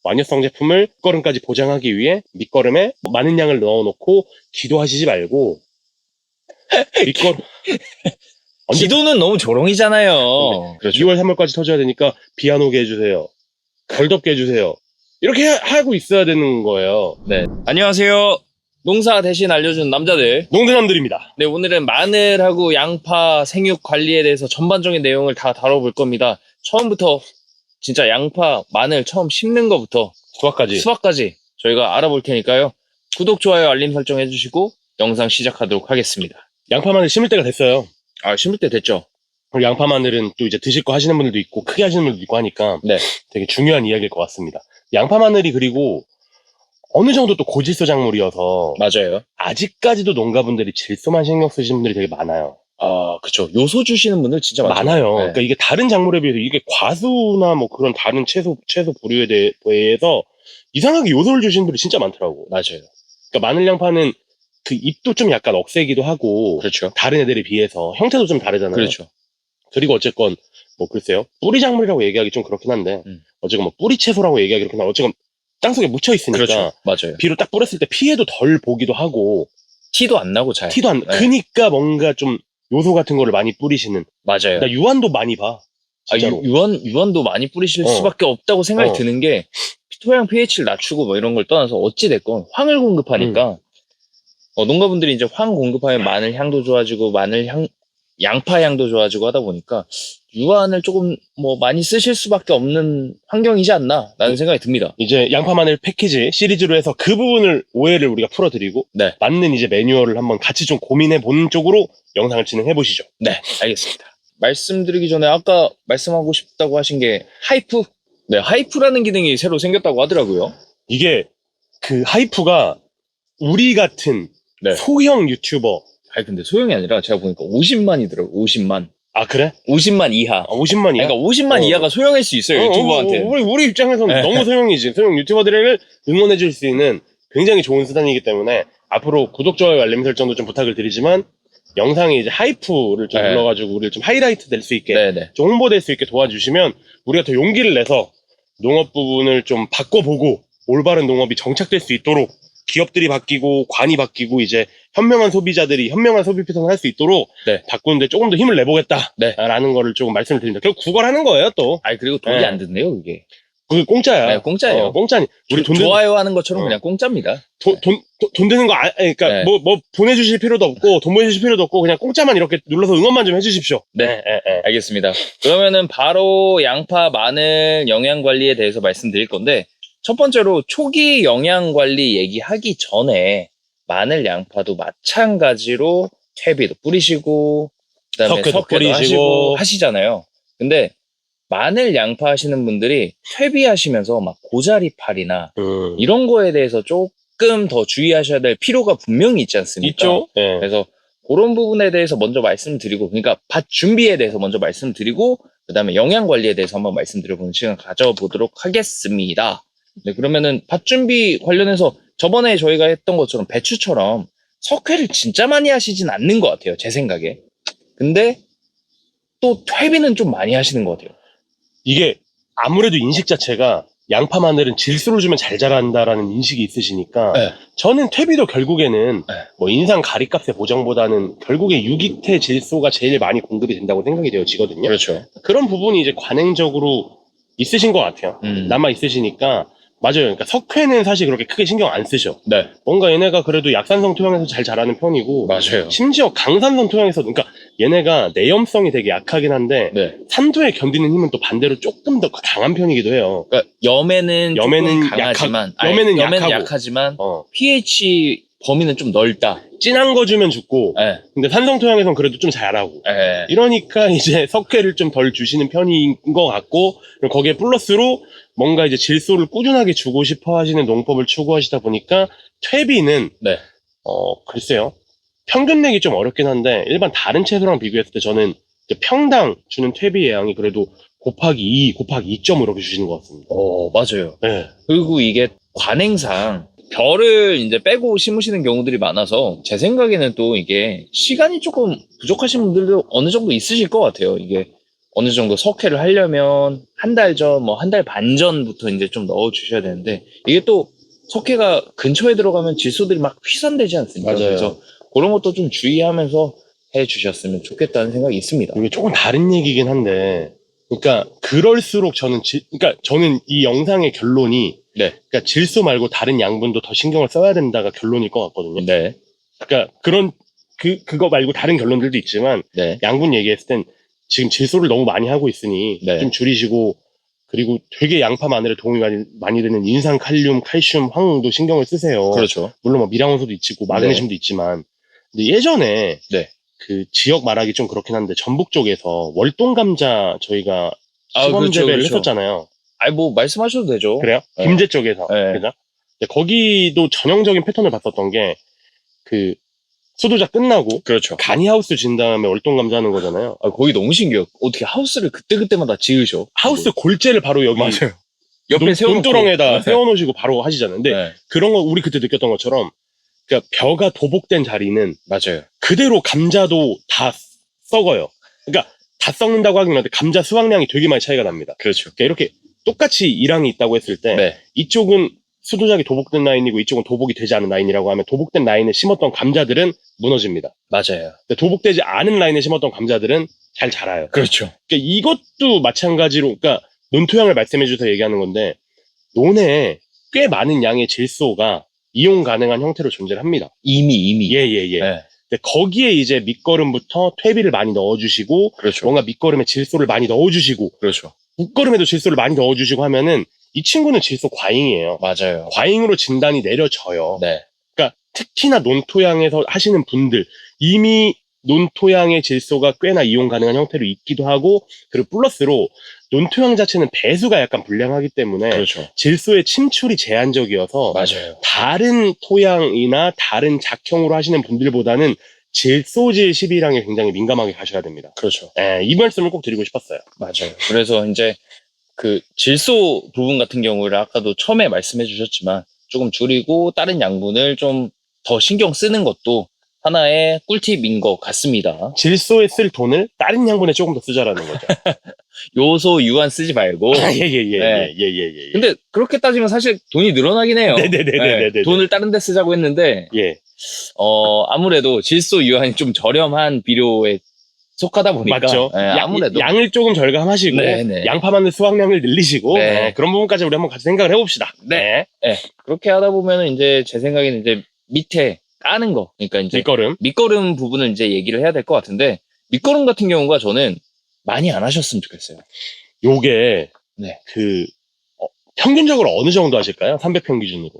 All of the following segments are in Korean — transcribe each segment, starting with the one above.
완효성 제품을 밑거름까지 보장하기 위해 밑거름에 많은 양을 넣어놓고 기도하시지 말고 밑거름 언제 기도는 너무 조롱이잖아요. 그렇죠. 2월 3월까지 터져야 되니까 비 안 오게 해주세요. 덜 덥게 해주세요. 이렇게 하고 있어야 되는 거예요. 네. 안녕하세요. 농사 대신 알려준 남자들. 농대남들입니다. 네, 오늘은 마늘하고 양파 생육 관리에 대해서 전반적인 내용을 다 다뤄볼 겁니다. 처음부터 진짜 양파, 마늘 처음 심는 것부터 수확까지 저희가 알아볼 테니까요. 구독, 좋아요, 알림 설정 해주시고 영상 시작하도록 하겠습니다. 양파 마늘 심을 때가 됐어요. 아, 심을 때 됐죠? 그리고 양파 마늘은 또 이제 드실 거 하시는 분들도 있고 크게 하시는 분들도 있고 하니까 네. 되게 중요한 이야기일 것 같습니다. 양파 마늘이 그리고 어느 정도 또 고질소 작물이어서 맞아요. 아직까지도 농가분들이 질소만 신경 쓰시는 분들이 되게 많아요. 아, 그쵸. 요소 주시는 분들 진짜 많아요. 네. 그러니까 이게 다른 작물에 비해서 이게 과수나 뭐 그런 다른 채소 부류에 대해서 이상하게 요소를 주시는 분들이 진짜 많더라고. 맞아요. 그러니까 마늘 양파는 그 잎도 좀 약간 억세기도 하고 그렇죠. 다른 애들에 비해서 형태도 좀 다르잖아요. 그렇죠. 그리고 어쨌건 뭐 글쎄요 뿌리 작물이라고 얘기하기 좀 그렇긴 한데 어쨌건 뭐 뿌리 채소라고 얘기하기 그렇긴 한데 어쨌건 땅속에 묻혀 있으니까 그렇죠. 맞아요. 비로 딱 뿌렸을 때 피해도 덜 보기도 하고 티도 안 나고 잘. 티도 안 네. 그니까 뭔가 좀 요소 같은 거를 많이 뿌리시는. 맞아요. 나 유한도 많이 봐. 진짜로. 유한도 많이 뿌리실 수밖에 없다고 생각이 드는 게 토양 pH를 낮추고 뭐 이런 걸 떠나서 어찌됐건 황을 공급하니까 농가분들이 이제 황 공급하면 마늘 향도 좋아지고 양파 향도 좋아지고 하다 보니까 유한을 조금 뭐 많이 쓰실 수밖에 없는 환경이지 않나 라는 생각이 듭니다. 이제 양파 마늘 패키지 시리즈로 해서 그 부분을 오해를 우리가 풀어드리고 네. 맞는 이제 매뉴얼을 한번 같이 좀 고민해 보는 쪽으로 영상을 진행해 보시죠. 네, 알겠습니다. 말씀드리기 전에 아까 말씀하고 싶다고 하신 게 하이프? 네, 하이프라는 기능이 새로 생겼다고 하더라고요. 이게 그 하이프가 우리 같은 네. 소형 유튜버. 아니 근데 소형이 아니라 제가 보니까 50만이더라고요. 50만. 아 그래? 50만 이하. 50만이야? 그러니까 50만 이하가 소형일 수 있어요. 유튜버한테. 우리 입장에서는 네. 너무 소형이지. 소형 유튜버들을 응원해 줄 수 있는 굉장히 좋은 수단이기 때문에 앞으로 구독, 좋아요, 알림 설정도 좀 부탁을 드리지만 영상에 이제 하이프를 좀 눌러가지고 우리를 좀 하이라이트 될 수 있게 좀 홍보될 수 있게 도와주시면 우리가 더 용기를 내서 농업 부분을 좀 바꿔보고 올바른 농업이 정착될 수 있도록 기업들이 바뀌고 관이 바뀌고 이제 현명한 소비자들이 현명한 소비 패턴을 할 수 있도록 바꾸는데 조금 더 힘을 내보겠다라는 거를 조금 말씀을 드립니다. 결국 구걸하는 거예요 또. 아니 그리고 돈이 안 든대요 그게. 그게 공짜야. 네, 공짜예요. 공짜니. 우리 돈 좋아요 하는 것처럼 그냥 공짜입니다. 돈 드는 거 그러니까 뭐 보내주실 필요도 없고 돈 보내주실 필요도 없고 그냥 공짜만 이렇게 눌러서 응원만 좀 해주십시오. 네. 알겠습니다. 그러면은 바로 양파, 마늘 영양 관리에 대해서 말씀드릴 건데 첫 번째로 초기 영양 관리 얘기하기 전에 마늘, 양파도 마찬가지로 퇴비도 뿌리시고 그다음에 석회도 뿌리시고 하시잖아요. 근데 마늘, 양파 하시는 분들이 퇴비하시면서 막 고자리팔이나 이런 거에 대해서 조금 더 주의하셔야 될 필요가 분명히 있지 않습니까? 있죠. 네. 그래서 그런 부분에 대해서 먼저 말씀드리고, 그러니까 밭 준비에 대해서 먼저 말씀드리고, 그 다음에 영양 관리에 대해서 한번 말씀드려보는 시간 가져보도록 하겠습니다. 네, 그러면은 밭 준비 관련해서 저번에 저희가 했던 것처럼 배추처럼 석회를 진짜 많이 하시진 않는 것 같아요. 제 생각에. 근데 또 퇴비는 좀 많이 하시는 것 같아요. 이게 아무래도 인식 자체가 양파 마늘은 질소를 주면 잘 자란다라는 인식이 있으시니까 저는 퇴비도 결국에는 뭐 인상 가리값의 보정보다는 결국에 유기태 질소가 제일 많이 공급이 된다고 생각이 되어지거든요. 그렇죠. 그런 부분이 이제 관행적으로 있으신 것 같아요. 남아 있으시니까 맞아요. 그러니까 석회는 사실 그렇게 크게 신경 안 쓰셔. 네. 뭔가 얘네가 그래도 약산성 토양에서 잘 자라는 편이고 맞아요. 심지어 강산성 토양에서 그러니까 얘네가 내염성이 되게 약하긴 한데 산도에 견디는 힘은 또 반대로 조금 더 강한 편이기도 해요. 그러니까 염에는 강하지만 염에는 약하지만 pH 범위는 좀 넓다. 진한 거 주면 죽고 근데 산성 토양에선 그래도 좀 잘하고 이러니까 이제 석회를 좀 덜 주시는 편인 것 같고 거기에 플러스로 뭔가 이제 질소를 꾸준하게 주고 싶어 하시는 농법을 추구하시다 보니까 퇴비는 글쎄요 평균 내기 좀 어렵긴 한데 일반 다른 채소랑 비교했을 때 저는 이제 평당 주는 퇴비의 양이 그래도 곱하기 2, 곱하기 2.5 이렇게 주시는 것 같습니다. 맞아요. 네. 그리고 이게 관행상 벼를 이제 빼고 심으시는 경우들이 많아서 제 생각에는 또 이게 시간이 조금 부족하신 분들도 어느 정도 있으실 것 같아요. 이게 어느 정도 석회를 하려면 한 달 전, 뭐 한 달 반 전부터 이제 좀 넣어주셔야 되는데, 이게 또 석회가 근처에 들어가면 질소들이 막 휘산되지 않습니까? 맞아요. 그래서 그런 것도 좀 주의하면서 해 주셨으면 좋겠다는 생각이 있습니다. 이게 조금 다른 얘기긴 한데, 그러니까 그럴수록 그러니까 저는 이 영상의 결론이, 네. 그러니까 질소 말고 다른 양분도 더 신경을 써야 된다가 결론일 것 같거든요. 네. 그러니까 그거 말고 다른 결론들도 있지만, 네. 양분 얘기했을 땐 지금 질소를 너무 많이 하고 있으니 네. 좀 줄이시고, 그리고 되게 양파 마늘에 도움이 많이 되는 인산, 칼륨, 칼슘, 황도 신경을 쓰세요. 그렇죠. 물론 뭐 미량원소도 있고 마그네슘도 있지만, 근데 예전에 네. 그 지역 말하기 좀 그렇긴 한데 전북 쪽에서 월동 감자 저희가 시범 그렇죠, 재배를 그렇죠. 했었잖아요. 아니, 뭐, 말씀하셔도 되죠. 그래요? 네. 김제 쪽에서. 네. 그죠? 근데 거기도 전형적인 패턴을 봤었던 게, 그, 수도자 끝나고, 그렇죠. 가니하우스 진 다음에 월동 감자 하는 거잖아요. 거기 너무 신기해요. 어떻게 하우스를 그때그때마다 지으셔? 하우스 골재를 바로 여기 맞아요. 옆에 세워놓고. 논두렁에다 네. 세워놓으시고 바로 하시잖아요. 근데 네. 그런 거 우리 그때 느꼈던 것처럼, 그러니까 벼가 도복된 자리는 맞아요. 그대로 감자도 다 썩어요. 그러니까 다 썩는다고 하긴 하는데 감자 수확량이 되게 많이 차이가 납니다. 그렇죠. 그러니까 이렇게 똑같이 일항이 있다고 했을 때, 네. 이쪽은 수도작이 도복된 라인이고 이쪽은 도복이 되지 않은 라인이라고 하면 도복된 라인에 심었던 감자들은 무너집니다. 맞아요. 근데 도복되지 않은 라인에 심었던 감자들은 잘 자라요. 그렇죠. 그러니까 이것도 마찬가지로, 그러니까 논토양을 말씀해 주셔서 얘기하는 건데, 논에 꽤 많은 양의 질소가 이용 가능한 형태로 존재를 합니다. 이미. 예. 네. 근데 거기에 이제 밑거름부터 퇴비를 많이 넣어주시고, 그렇죠. 뭔가 밑거름에 질소를 많이 넣어주시고, 그렇죠. 밑거름에도 질소를 많이 넣어주시고 하면은 이 친구는 질소 과잉이에요. 맞아요. 과잉으로 진단이 내려져요. 네. 그러니까 특히나 논토양에서 하시는 분들, 이미 논토양의 질소가 꽤나 이용 가능한 형태로 있기도 하고, 그리고 플러스로 논토양 자체는 배수가 약간 불량하기 때문에 그렇죠. 질소의 침출이 제한적이어서 맞아요. 다른 토양이나 다른 작형으로 하시는 분들보다는 질소질 12량에 굉장히 민감하게 가셔야 됩니다. 그렇죠. 예, 이 말씀을 꼭 드리고 싶었어요. 맞아요. 그래서 이제 그 질소 부분 같은 경우를 아까도 처음에 말씀해 주셨지만 조금 줄이고 다른 양분을 좀 더 신경 쓰는 것도 하나의 꿀팁인 것 같습니다. 질소에 쓸 돈을 다른 양분에 조금 더 쓰자라는 거죠. 요소 유한 쓰지 말고. 예. 근데 그렇게 따지면 사실 돈이 늘어나긴 해요. 네네네네네. 돈을 다른 데 쓰자고 했는데 예. 아무래도 질소 유한이 좀 저렴한 비료에 속하다 보니까. 맞죠. 아무래도 양을 조금 절감하시고, 네네. 양파 마늘 수확량을 늘리시고, 네. 네, 그런 부분까지 우리 한번 같이 생각을 해봅시다. 네. 그렇게 하다 보면은 이제 제 생각에는 이제 밑에 까는 거, 그러니까 이제 밑거름 부분을 이제 얘기를 해야 될 것 같은데, 밑거름 같은 경우가 저는 많이 안 하셨으면 좋겠어요. 요게 네. 평균적으로 어느 정도 하실까요? 300평 기준으로.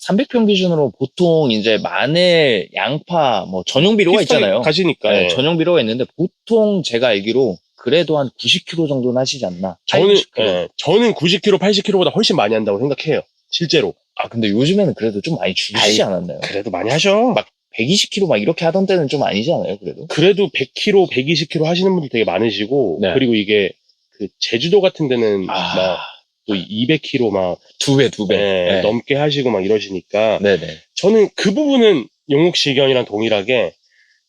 300평 기준으로 보통 이제 마늘, 양파, 뭐 전용 비료가 있잖아요. 가시니까. 네, 전용 비료가 있는데 보통 제가 알기로 그래도 한 90kg 정도는 하시지 않나. 저는 90kg, 80kg보다 훨씬 많이 한다고 생각해요. 실제로. 근데 요즘에는 그래도 좀 많이 줄이시지 않았나요? 그래도 많이 하셔. 막 120kg 막 이렇게 하던 때는 좀 아니지 않아요, 그래도? 그래도 100kg, 120kg 하시는 분들 되게 많으시고, 네. 그리고 이게 그 제주도 같은 데는 막 또 200kg 막 두 배. 네. 넘게 하시고 막 이러시니까, 네네. 저는 그 부분은 용욱 씨 의견이랑 동일하게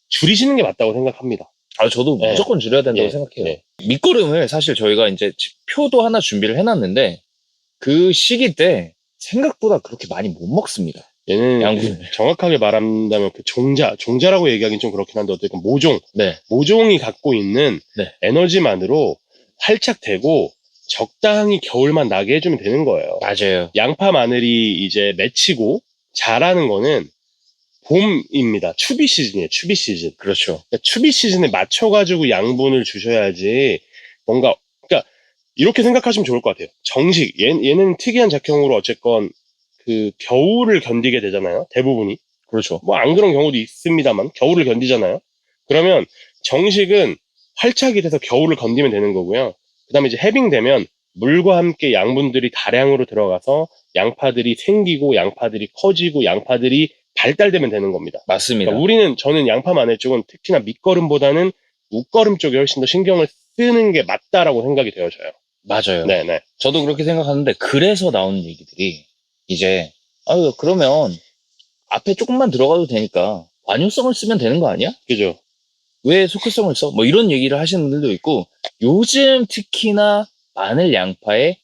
줄이시는 게 맞다고 생각합니다. 저도 무조건 줄여야 된다고 생각해요. 밑거름을 사실 저희가 이제 표도 하나 준비를 해놨는데 그 시기 때 생각보다 그렇게 많이 못 먹습니다. 얘는 양분을. 정확하게 말한다면 그 종자라고 얘기하기는 좀 그렇긴 한데 어쨌든 모종이 갖고 있는 에너지만으로 활착 되고 적당히 겨울만 나게 해주면 되는 거예요. 맞아요. 양파 마늘이 이제 맺히고 자라는 거는 봄입니다. 추비 시즌이에요. 추비 시즌. 그렇죠. 그러니까 추비 시즌에 맞춰가지고 양분을 주셔야지 뭔가, 그러니까 이렇게 생각하시면 좋을 것 같아요. 정식 얘는 특이한 작형으로 어쨌건 그 겨울을 견디게 되잖아요. 대부분이. 그렇죠. 뭐 안 그런 경우도 있습니다만 겨울을 견디잖아요. 그러면 정식은 활착이 돼서 겨울을 견디면 되는 거고요. 그 다음에 이제 해빙되면 물과 함께 양분들이 다량으로 들어가서 양파들이 생기고 양파들이 커지고 양파들이 발달되면 되는 겁니다. 맞습니다. 그러니까 저는 양파 마늘 쪽은 특히나 밑거름보다는 웃거름 쪽에 훨씬 더 신경을 쓰는 게 맞다라고 생각이 되어져요. 맞아요. 네네. 저도 그렇게 생각하는데 그래서 나오는 얘기들이 이제 그러면 앞에 조금만 들어가도 되니까 관유성을 쓰면 되는 거 아니야? 그죠. 왜 소크성을 써? 뭐 이런 얘기를 하시는 분들도 있고, 요즘 특히나 마늘 양파의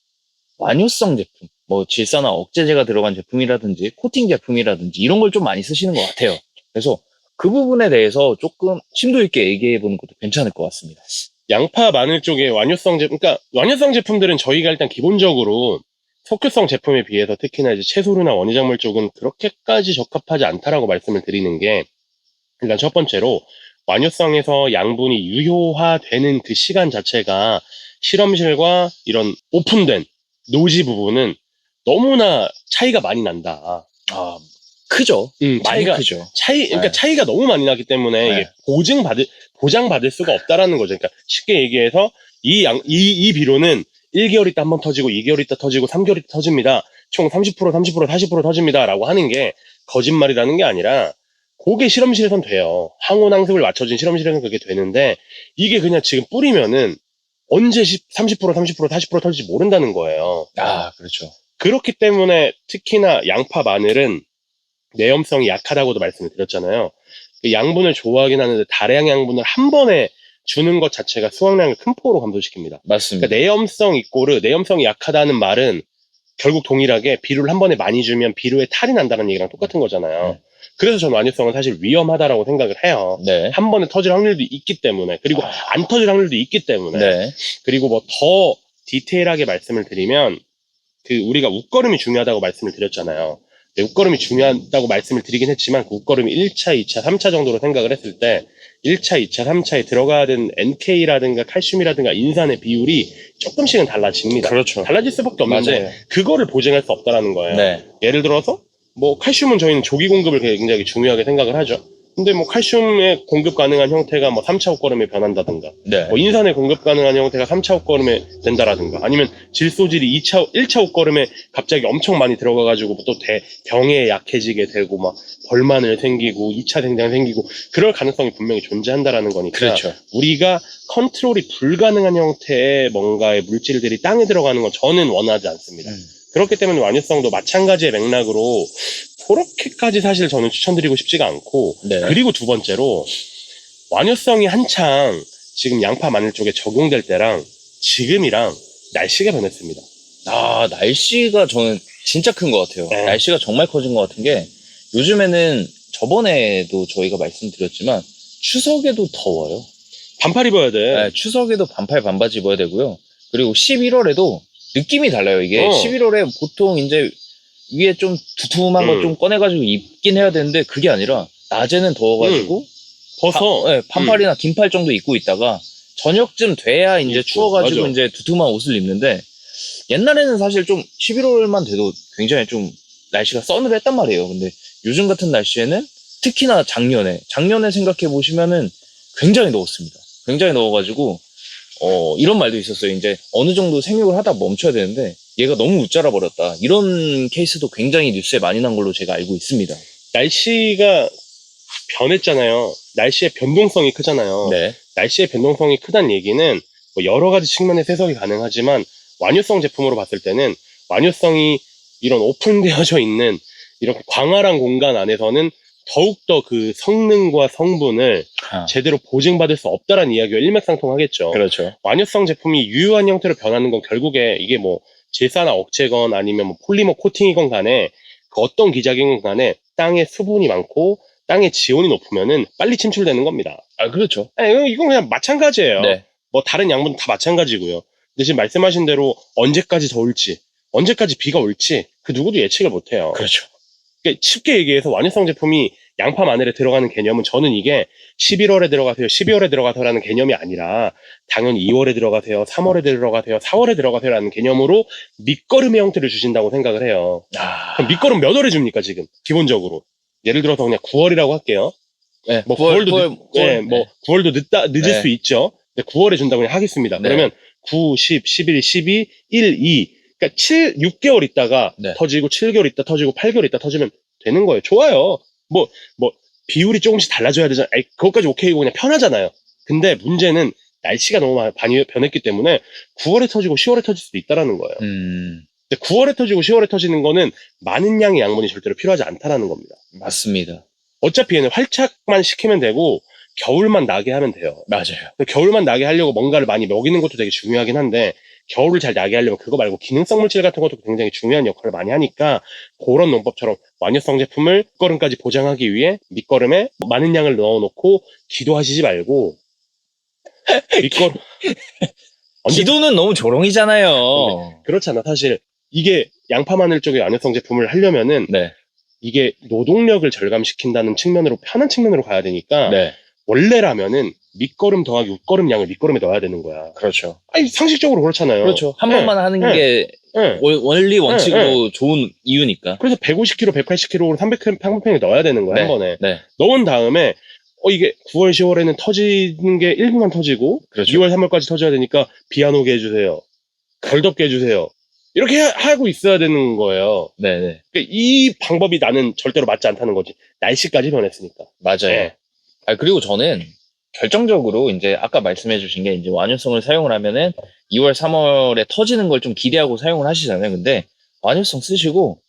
완효성 제품, 뭐 질산화 억제제가 들어간 제품이라든지 코팅 제품이라든지 이런 걸 좀 많이 쓰시는 것 같아요. 그래서 그 부분에 대해서 조금 심도 있게 얘기해 보는 것도 괜찮을 것 같습니다. 양파, 마늘 쪽에 완효성 제품, 그러니까 완효성 제품들은 저희가 일단 기본적으로 석유성 제품에 비해서 특히나 이제 채소류나 원유작물 쪽은 그렇게까지 적합하지 않다라고 말씀을 드리는 게, 일단 첫 번째로 완효성에서 양분이 유효화되는 그 시간 자체가 실험실과 이런 오픈된 노지 부분은 너무나 차이가 많이 난다. 아, 크죠. 많이 차이가 크죠. 그러니까 네. 차이가 너무 많이 나기 때문에 네. 이게 보장받을 수가 없다라는 거죠. 그러니까 쉽게 얘기해서 이 비료는 1개월 있다 한번 터지고 2개월 있다 터지고 3개월 있다 터집니다. 총 30%, 30%, 40% 터집니다라고 하는 게 거짓말이라는 게 아니라 그게 실험실에선 돼요. 항온항습을 맞춰진 실험실에서는 그게 되는데 이게 그냥 지금 뿌리면은 언제 30%, 30%, 40% 터질지 모른다는 거예요. 아, 그렇죠. 그렇기 때문에 특히나 양파, 마늘은 내염성이 약하다고도 말씀을 드렸잖아요. 그 양분을 좋아하긴 하는데 다량 양분을 한 번에 주는 것 자체가 수확량을 큰 폭으로 감소시킵니다. 맞습니다. 그러니까 내염성이 약하다는 말은 결국 동일하게 비료를 한 번에 많이 주면 비료에 탈이 난다는 얘기랑 똑같은 거잖아요. 그래서 전 완효성은 사실 위험하다라고 생각을 해요. 네. 한 번에 터질 확률도 있기 때문에, 그리고 안 터질 확률도 있기 때문에. 네. 그리고 뭐 더 디테일하게 말씀을 드리면 그 우리가 웃거름이 중요하다고 말씀을 드렸잖아요. 네, 웃거름이 중요하다고 말씀을 드리긴 했지만 그 웃거름이 1차, 2차, 3차 정도로 생각을 했을 때 1차, 2차, 3차에 들어가야 되는 NK라든가 칼슘이라든가 인산의 비율이 조금씩은 달라집니다. 그렇죠. 달라질 수밖에 없는데 맞아요. 그거를 보증할 수 없다라는 거예요. 네. 예를 들어서 뭐 칼슘은 저희는 조기 공급을 굉장히 중요하게 생각을 하죠. 근데 뭐 칼슘의 공급 가능한 형태가 뭐 3차 옷걸음에 변한다든가 네. 뭐 인산의 공급 가능한 형태가 3차 옷걸음에 된다라든가 아니면 질소질이 1차 옷걸음에 갑자기 엄청 많이 들어가가지고 또 병에 약해지게 되고 막 벌만을 생기고 2차 생장 생기고 그럴 가능성이 분명히 존재한다라는 거니까 그렇죠. 우리가 컨트롤이 불가능한 형태의 뭔가의 물질들이 땅에 들어가는 건 저는 원하지 않습니다. 그렇기 때문에 완효성도 마찬가지의 맥락으로 그렇게까지 사실 저는 추천드리고 싶지가 않고 네. 그리고 두 번째로 완효성이 한창 지금 양파 마늘 쪽에 적용될 때랑 지금이랑 날씨가 변했습니다. 아, 날씨가 저는 진짜 큰 것 같아요. 네. 날씨가 정말 커진 것 같은 게 요즘에는 저번에도 저희가 말씀드렸지만 추석에도 더워요. 반팔 입어야 돼. 네, 추석에도 반팔 반바지 입어야 되고요. 그리고 11월에도 느낌이 달라요. 이게 11월에 보통 이제 위에 좀 두툼한 거 좀 꺼내가지고 입긴 해야 되는데 그게 아니라 낮에는 더워가지고 벗어. 반팔이나 긴팔 정도 입고 있다가 저녁쯤 돼야 이제 추워가지고 맞아. 이제 두툼한 옷을 입는데 옛날에는 사실 좀 11월만 돼도 굉장히 좀 날씨가 서늘했단 말이에요. 근데 요즘 같은 날씨에는 특히나 작년에 생각해 보시면은 굉장히 더웠습니다. 굉장히 더워가지고 이런 말도 있었어요. 이제 어느 정도 생육을 하다 멈춰야 되는데 얘가 너무 웃자라 버렸다. 이런 케이스도 굉장히 뉴스에 많이 난 걸로 제가 알고 있습니다. 날씨가 변했잖아요. 날씨의 변동성이 크잖아요. 네. 날씨의 변동성이 크다는 얘기는 뭐 여러 가지 측면에서 해석이 가능하지만 완효성 제품으로 봤을 때는 완효성이 이런 오픈되어져 있는 이렇게 광활한 공간 안에서는 더욱더 그 성능과 성분을 제대로 보증받을 수 없다라는 이야기가 일맥상통하겠죠. 그렇죠. 완효성 제품이 유효한 형태로 변하는 건 결국에 이게 뭐 질산화 억제건 아니면 뭐 폴리머 코팅이건 간에 그 어떤 기작이건 간에 땅에 수분이 많고 땅에 지온이 높으면은 빨리 침출되는 겁니다. 아, 그렇죠. 아니, 이건 그냥 마찬가지예요. 네. 뭐 다른 양분 다 마찬가지고요. 근데 지금 말씀하신 대로 언제까지 더울지, 언제까지 비가 올지 그 누구도 예측을 못해요. 그렇죠. 그러니까 쉽게 얘기해서 완효성 제품이 양파 마늘에 들어가는 개념은 저는 이게 11월에 들어가세요, 12월에 들어가세요라는 개념이 아니라 당연히 2월에 들어가세요, 3월에 들어가세요, 4월에 들어가세요라는 개념으로 밑거름의 형태를 주신다고 생각을 해요. 그럼 밑거름 몇 월에 줍니까 지금 기본적으로? 예를 들어서 그냥 9월이라고 할게요. 네, 뭐 9월도 늦을 수 있죠. 9월에 준다고 그냥 하겠습니다. 네. 그러면 9, 10, 11, 12, 1, 2 그러니까 6개월 있다가 터지고 7개월 있다 터지고 8개월 있다 터지면 되는 거예요. 좋아요. 뭐 비율이 조금씩 달라져야 되잖아요. 그것까지 오케이고 그냥 편하잖아요. 근데 문제는 날씨가 너무 많이 변했기 때문에 9월에 터지고 10월에 터질 수도 있다라는 거예요. 근데 9월에 터지고 10월에 터지는 거는 많은 양의 양분이 절대로 필요하지 않다라는 겁니다. 맞습니다. 어차피 얘는 활착만 시키면 되고 겨울만 나게 하면 돼요. 맞아요. 겨울만 나게 하려고 뭔가를 많이 먹이는 것도 되게 중요하긴 한데 겨울을 잘 나게 하려면 그거 말고 기능성 물질 같은 것도 굉장히 중요한 역할을 많이 하니까 그런 논법처럼 완효성 제품을 밑거름까지 보장하기 위해 밑거름에 많은 양을 넣어놓고 기도하시지 말고 밑거름 기도는 너무 조롱이잖아요. 그렇잖아. 사실 이게 양파 마늘 쪽의 완효성 제품을 하려면은 네. 이게 노동력을 절감시킨다는 측면으로 편한 측면으로 가야 되니까 네. 원래라면은 밑거름 더하기 웃거름 양을 밑거름에 넣어야 되는 거야. 그렇죠. 아니 상식적으로 그렇잖아요. 그렇죠. 한 네. 번만 하는 네. 게 네. 원리 원칙으로 좋은 이유니까. 그래서 150kg, 180kg로 300평에 넣어야 되는 거야, 네. 한 번에. 네. 넣은 다음에 이게 9월, 10월에는 터지는 게 일부만 터지고 그렇죠. 2월, 3월까지 터져야 되니까 비 안 오게 해주세요. 덜 덥게 해주세요. 이렇게 하고 있어야 되는 거예요. 네네. 그러니까 이 방법이 나는 절대로 맞지 않다는 거지. 날씨까지 변했으니까. 맞아요. 네. 그리고 저는 결정적으로 이제 아까 말씀해 주신 게 이제 완효성을 사용을 하면은 2월, 3월에 터지는 걸 좀 기대하고 사용을 하시잖아요. 근데 완효성 쓰시고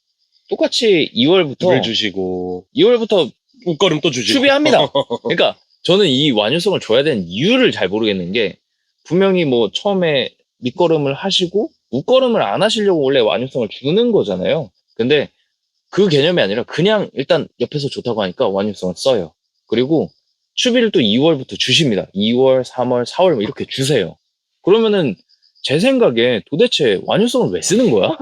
똑같이 2월부터 물 주시고 2월부터 웃거름 또 주시고 추비합니다. 그러니까 저는 이 완효성을 줘야 되는 이유를 잘 모르겠는 게 분명히 뭐 처음에 밑거름을 하시고 웃거름을 안 하시려고 원래 완효성을 주는 거잖아요. 근데 그 개념이 아니라 그냥 일단 옆에서 좋다고 하니까 완효성을 써요. 그리고 추비를 또 2월부터 주십니다. 2월, 3월, 4월 이렇게 주세요. 그러면은 제 생각에 도대체 완효성을 왜 쓰는 거야?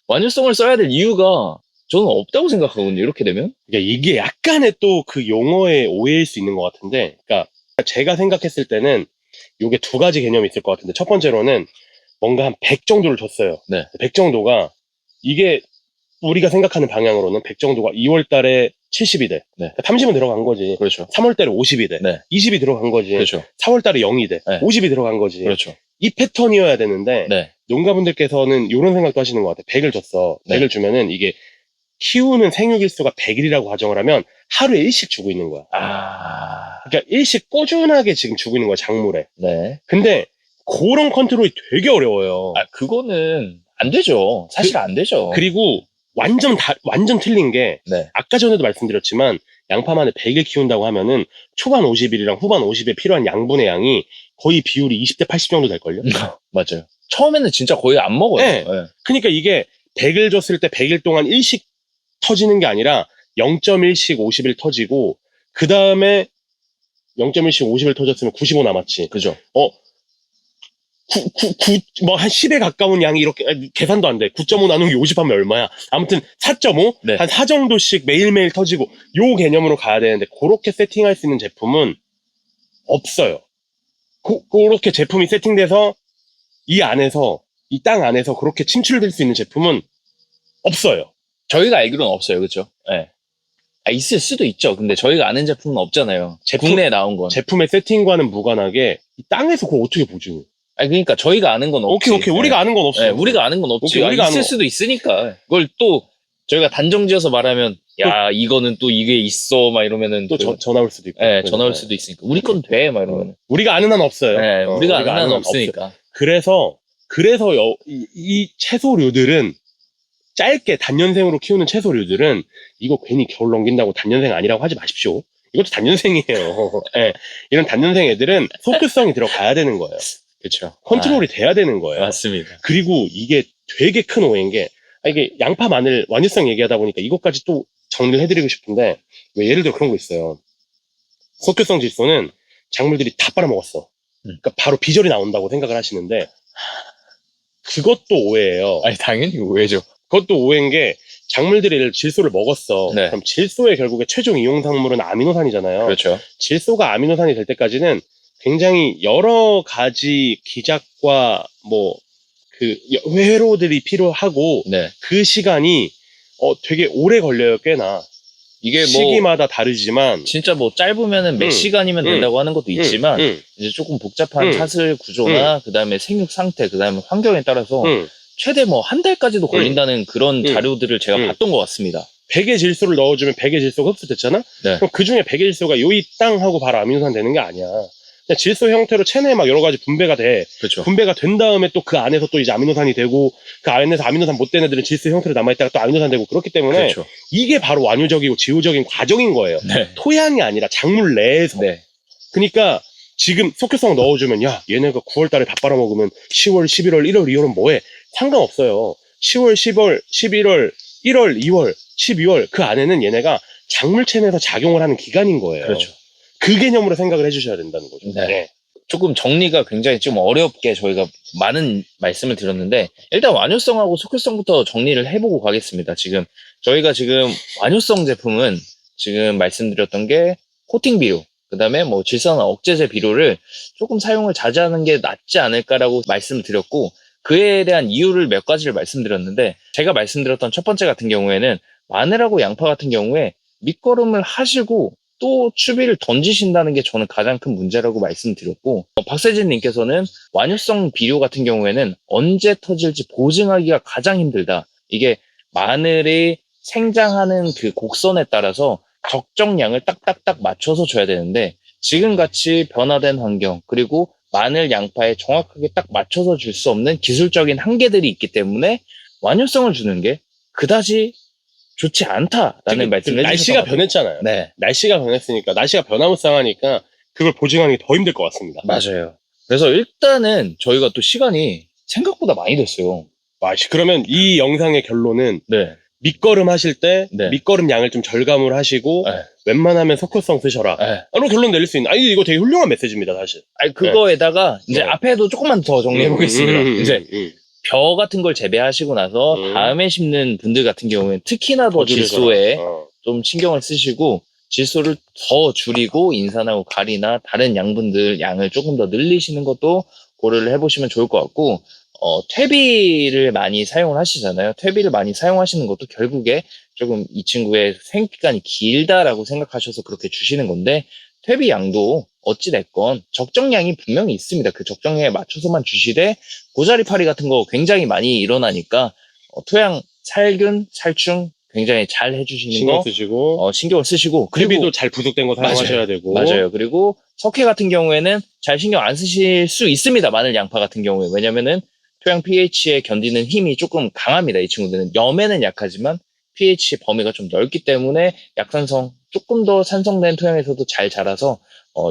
완효성을 써야 될 이유가 저는 없다고 생각하거든요. 이렇게 되면. 그러니까 이게 약간의 또 그 용어의 오해일 수 있는 것 같은데, 그러니까 제가 생각했을 때는 요게 두 가지 개념이 있을 것 같은데, 첫 번째로는 뭔가 한 100 정도를 줬어요. 네. 100 정도가 이게 우리가 생각하는 방향으로는 100 정도가 2월 달에 70이 돼. 네. 그러니까 30은 들어간 거지. 그렇죠. 3월 달에 50이 돼. 네. 20이 들어간 거지. 그렇죠. 4월 달에 0이 돼. 네. 50이 들어간 거지. 그렇죠. 이 패턴이어야 되는데 네. 농가분들께서는 이런 생각도 하시는 것 같아요. 100을 줬어. 네. 100을 주면은 이게 키우는 생육일수가 100일이라고 가정을 하면 하루에 1씩 주고 있는 거야. 그러니까 1씩 꾸준하게 지금 주고 있는 거야, 작물에. 네. 근데 그런 컨트롤이 되게 어려워요. 그거는 안 되죠. 사실 안 되죠. 그리고 완전 틀린 게 네. 아까 전에도 말씀드렸지만 양파만을 100일 키운다고 하면은 초반 50일이랑 후반 50일 필요한 양분의 양이 거의 비율이 20대 80 정도 될걸요? 맞아요. 처음에는 진짜 거의 안 먹어요. 네. 그러니까 이게 100일 줬을 때 100일 동안 1씩 터지는 게 아니라 0.1씩 50일 터지고 그 다음에 0.1씩 50일 터졌으면 95 남았지. 그죠. 뭐 한 10에 가까운 양이 이렇게 계산도 안 돼. 9.5 나누기 50 하면 얼마야? 아무튼 4.5? 네. 한 4 정도씩 매일매일 터지고 요 개념으로 가야 되는데 그렇게 세팅할 수 있는 제품은 없어요. 그렇게 제품이 세팅돼서 이 안에서 이 땅 안에서 그렇게 침출될 수 있는 제품은 없어요. 저희가 알기로는 없어요. 그렇죠? 네. 있을 수도 있죠. 근데 저희가 아는 제품은 없잖아요. 국내에 나온 건. 제품의 세팅과는 무관하게 이 땅에서 그걸 어떻게 보증해? 그러니까 저희가 아는 건 없지. 오케이. 우리가 아는 건 없어. 네, 우리가 아는 건 없지. 우리가 있을 수도 있으니까. 그걸 또 저희가 단정지어서 말하면 야 이거는 또 이게 있어 막 이러면은 또 전화 올 수도 있고. 네, 전화 올 수도 있으니까. 우리 건 돼 막 이러면. 우리가 아는 한 없어요. 네, 우리가 아는 한 없으니까. 그래서 이 채소류들은 짧게 단년생으로 키우는 채소류들은 이거 괜히 겨울 넘긴다고 단년생 아니라고 하지 마십시오. 이것도 단년생이에요. 네, 이런 단년생 애들은 소크성이 들어가야 되는 거예요. 그렇죠. 컨트롤이 돼야 되는 거예요. 맞습니다. 그리고 이게 되게 큰 오해인 게 이게 양파 마늘 완효성 얘기하다 보니까 이것까지 또 정리를 해드리고 싶은데 왜 예를 들어 그런 거 있어요. 속효성 질소는 작물들이 다 빨아먹었어. 그러니까 바로 비절이 나온다고 생각을 하시는데 그것도 오해예요. 당연히 오해죠. 그것도 오해인 게 작물들이 질소를 먹었어. 네. 그럼 질소의 결국에 최종 이용산물은 아미노산이잖아요. 그렇죠. 질소가 아미노산이 될 때까지는 굉장히 여러 가지 기작과 회로들이 필요하고 네. 그 시간이 되게 오래 걸려요. 꽤나. 이게 시기마다 다르지만 진짜 짧으면은 몇 시간이면 된다고 하는 것도 있지만 이제 조금 복잡한 사슬 구조나 그다음에 생육 상태 그다음에 환경에 따라서 최대 한 달까지도 걸린다는 그런 자료들을 제가 봤던 것 같습니다. 100의 질소를 넣어주면 100의 질소가 흡수됐잖아? 네. 그럼 그 중에 100의 질소가 요이 땅하고 바로 아미노산 되는 게 아니야. 그냥 질소 형태로 체내에 여러 가지 분배가 돼. 그렇죠. 분배가 된 다음에 또 그 안에서 또 이제 아미노산이 되고 그 안에서 아미노산 못 된 애들은 질소 형태로 남아있다가 또 아미노산 되고 그렇기 때문에 그렇죠. 이게 바로 완효적이고 지효적인 과정인 거예요. 네. 토양이 아니라 작물 내에서. 네. 그러니까 지금 속효성 넣어주면 야 얘네가 9월 달에 다 빨아먹으면 10월, 11월, 1월, 2월은 뭐해? 상관없어요. 10월, 10월, 11월, 1월, 2월, 12월 그 안에는 얘네가 작물체내에서 작용을 하는 기간인 거예요. 그렇죠. 그 개념으로 생각을 해주셔야 된다는 거죠. 네. 네. 조금 정리가 굉장히 좀 어렵게 저희가 많은 말씀을 드렸는데 일단 완효성하고 속효성부터 정리를 해보고 가겠습니다. 저희가 지금 완효성 제품은 지금 말씀드렸던 게 코팅 비료, 그 다음에 뭐 질산 억제제 비료를 조금 사용을 자제하는 게 낫지 않을까라고 말씀을 드렸고 그에 대한 이유를 몇 가지를 말씀드렸는데 제가 말씀드렸던 첫 번째 같은 경우에는 마늘하고 양파 같은 경우에 밑거름을 하시고 또 추비를 던지신다는 게 저는 가장 큰 문제라고 말씀드렸고 박세진님께서는 완효성 비료 같은 경우에는 언제 터질지 보증하기가 가장 힘들다. 이게 마늘이 생장하는 그 곡선에 따라서 적정량을 딱딱딱 맞춰서 줘야 되는데 지금같이 변화된 환경 그리고 마늘, 양파에 정확하게 딱 맞춰서 줄 수 없는 기술적인 한계들이 있기 때문에 완효성을 주는 게 그다지 좋지 않다라는 말씀을 날씨가 해주셨던 것 변했잖아요. 네, 날씨가 변했으니까 날씨가 변화무쌍하니까 그걸 보증하는 게 더 힘들 것 같습니다. 맞아요. 그래서 일단은 저희가 또 시간이 생각보다 많이 됐어요. 그러면 이 영상의 결론은 네, 밑거름 하실 때 네. 밑거름 양을 좀 절감을 하시고 네. 웬만하면 속효성 쓰셔라. 네. 바로 결론 내릴 수 있는. 아니 이거 되게 훌륭한 메시지입니다, 사실. 아니, 그거에다가 이제 네. 앞에도 조금만 더 정리해 보겠습니다. 이제 벼 같은 걸 재배하시고 나서 다음에 심는 분들 같은 경우에는 특히나 더 질소에 좀 신경을 쓰시고 질소를 더 줄이고 인산하고 가리나 다른 양분들 양을 조금 더 늘리시는 것도 고려를 해보시면 좋을 것 같고 퇴비를 많이 사용을 하시잖아요. 퇴비를 많이 사용하시는 것도 결국에 조금 이 친구의 생기간이 길다라고 생각하셔서 그렇게 주시는 건데 퇴비 양도 어찌됐건 적정량이 분명히 있습니다. 그 적정량에 맞춰서만 주시되 고자리파리 같은 거 굉장히 많이 일어나니까 토양 살균, 살충 굉장히 잘 해주시는 신경 거 쓰시고 신경을 쓰시고 그리고 퇴비도 잘 부속된 거 사용하셔야 되고 맞아요. 그리고 석회 같은 경우에는 잘 신경 안 쓰실 수 있습니다. 마늘, 양파 같은 경우에 왜냐면은 토양 pH에 견디는 힘이 조금 강합니다. 이 친구들은 염에는 약하지만 pH 범위가 좀 넓기 때문에 약산성 조금 더 산성된 토양에서도 잘 자라서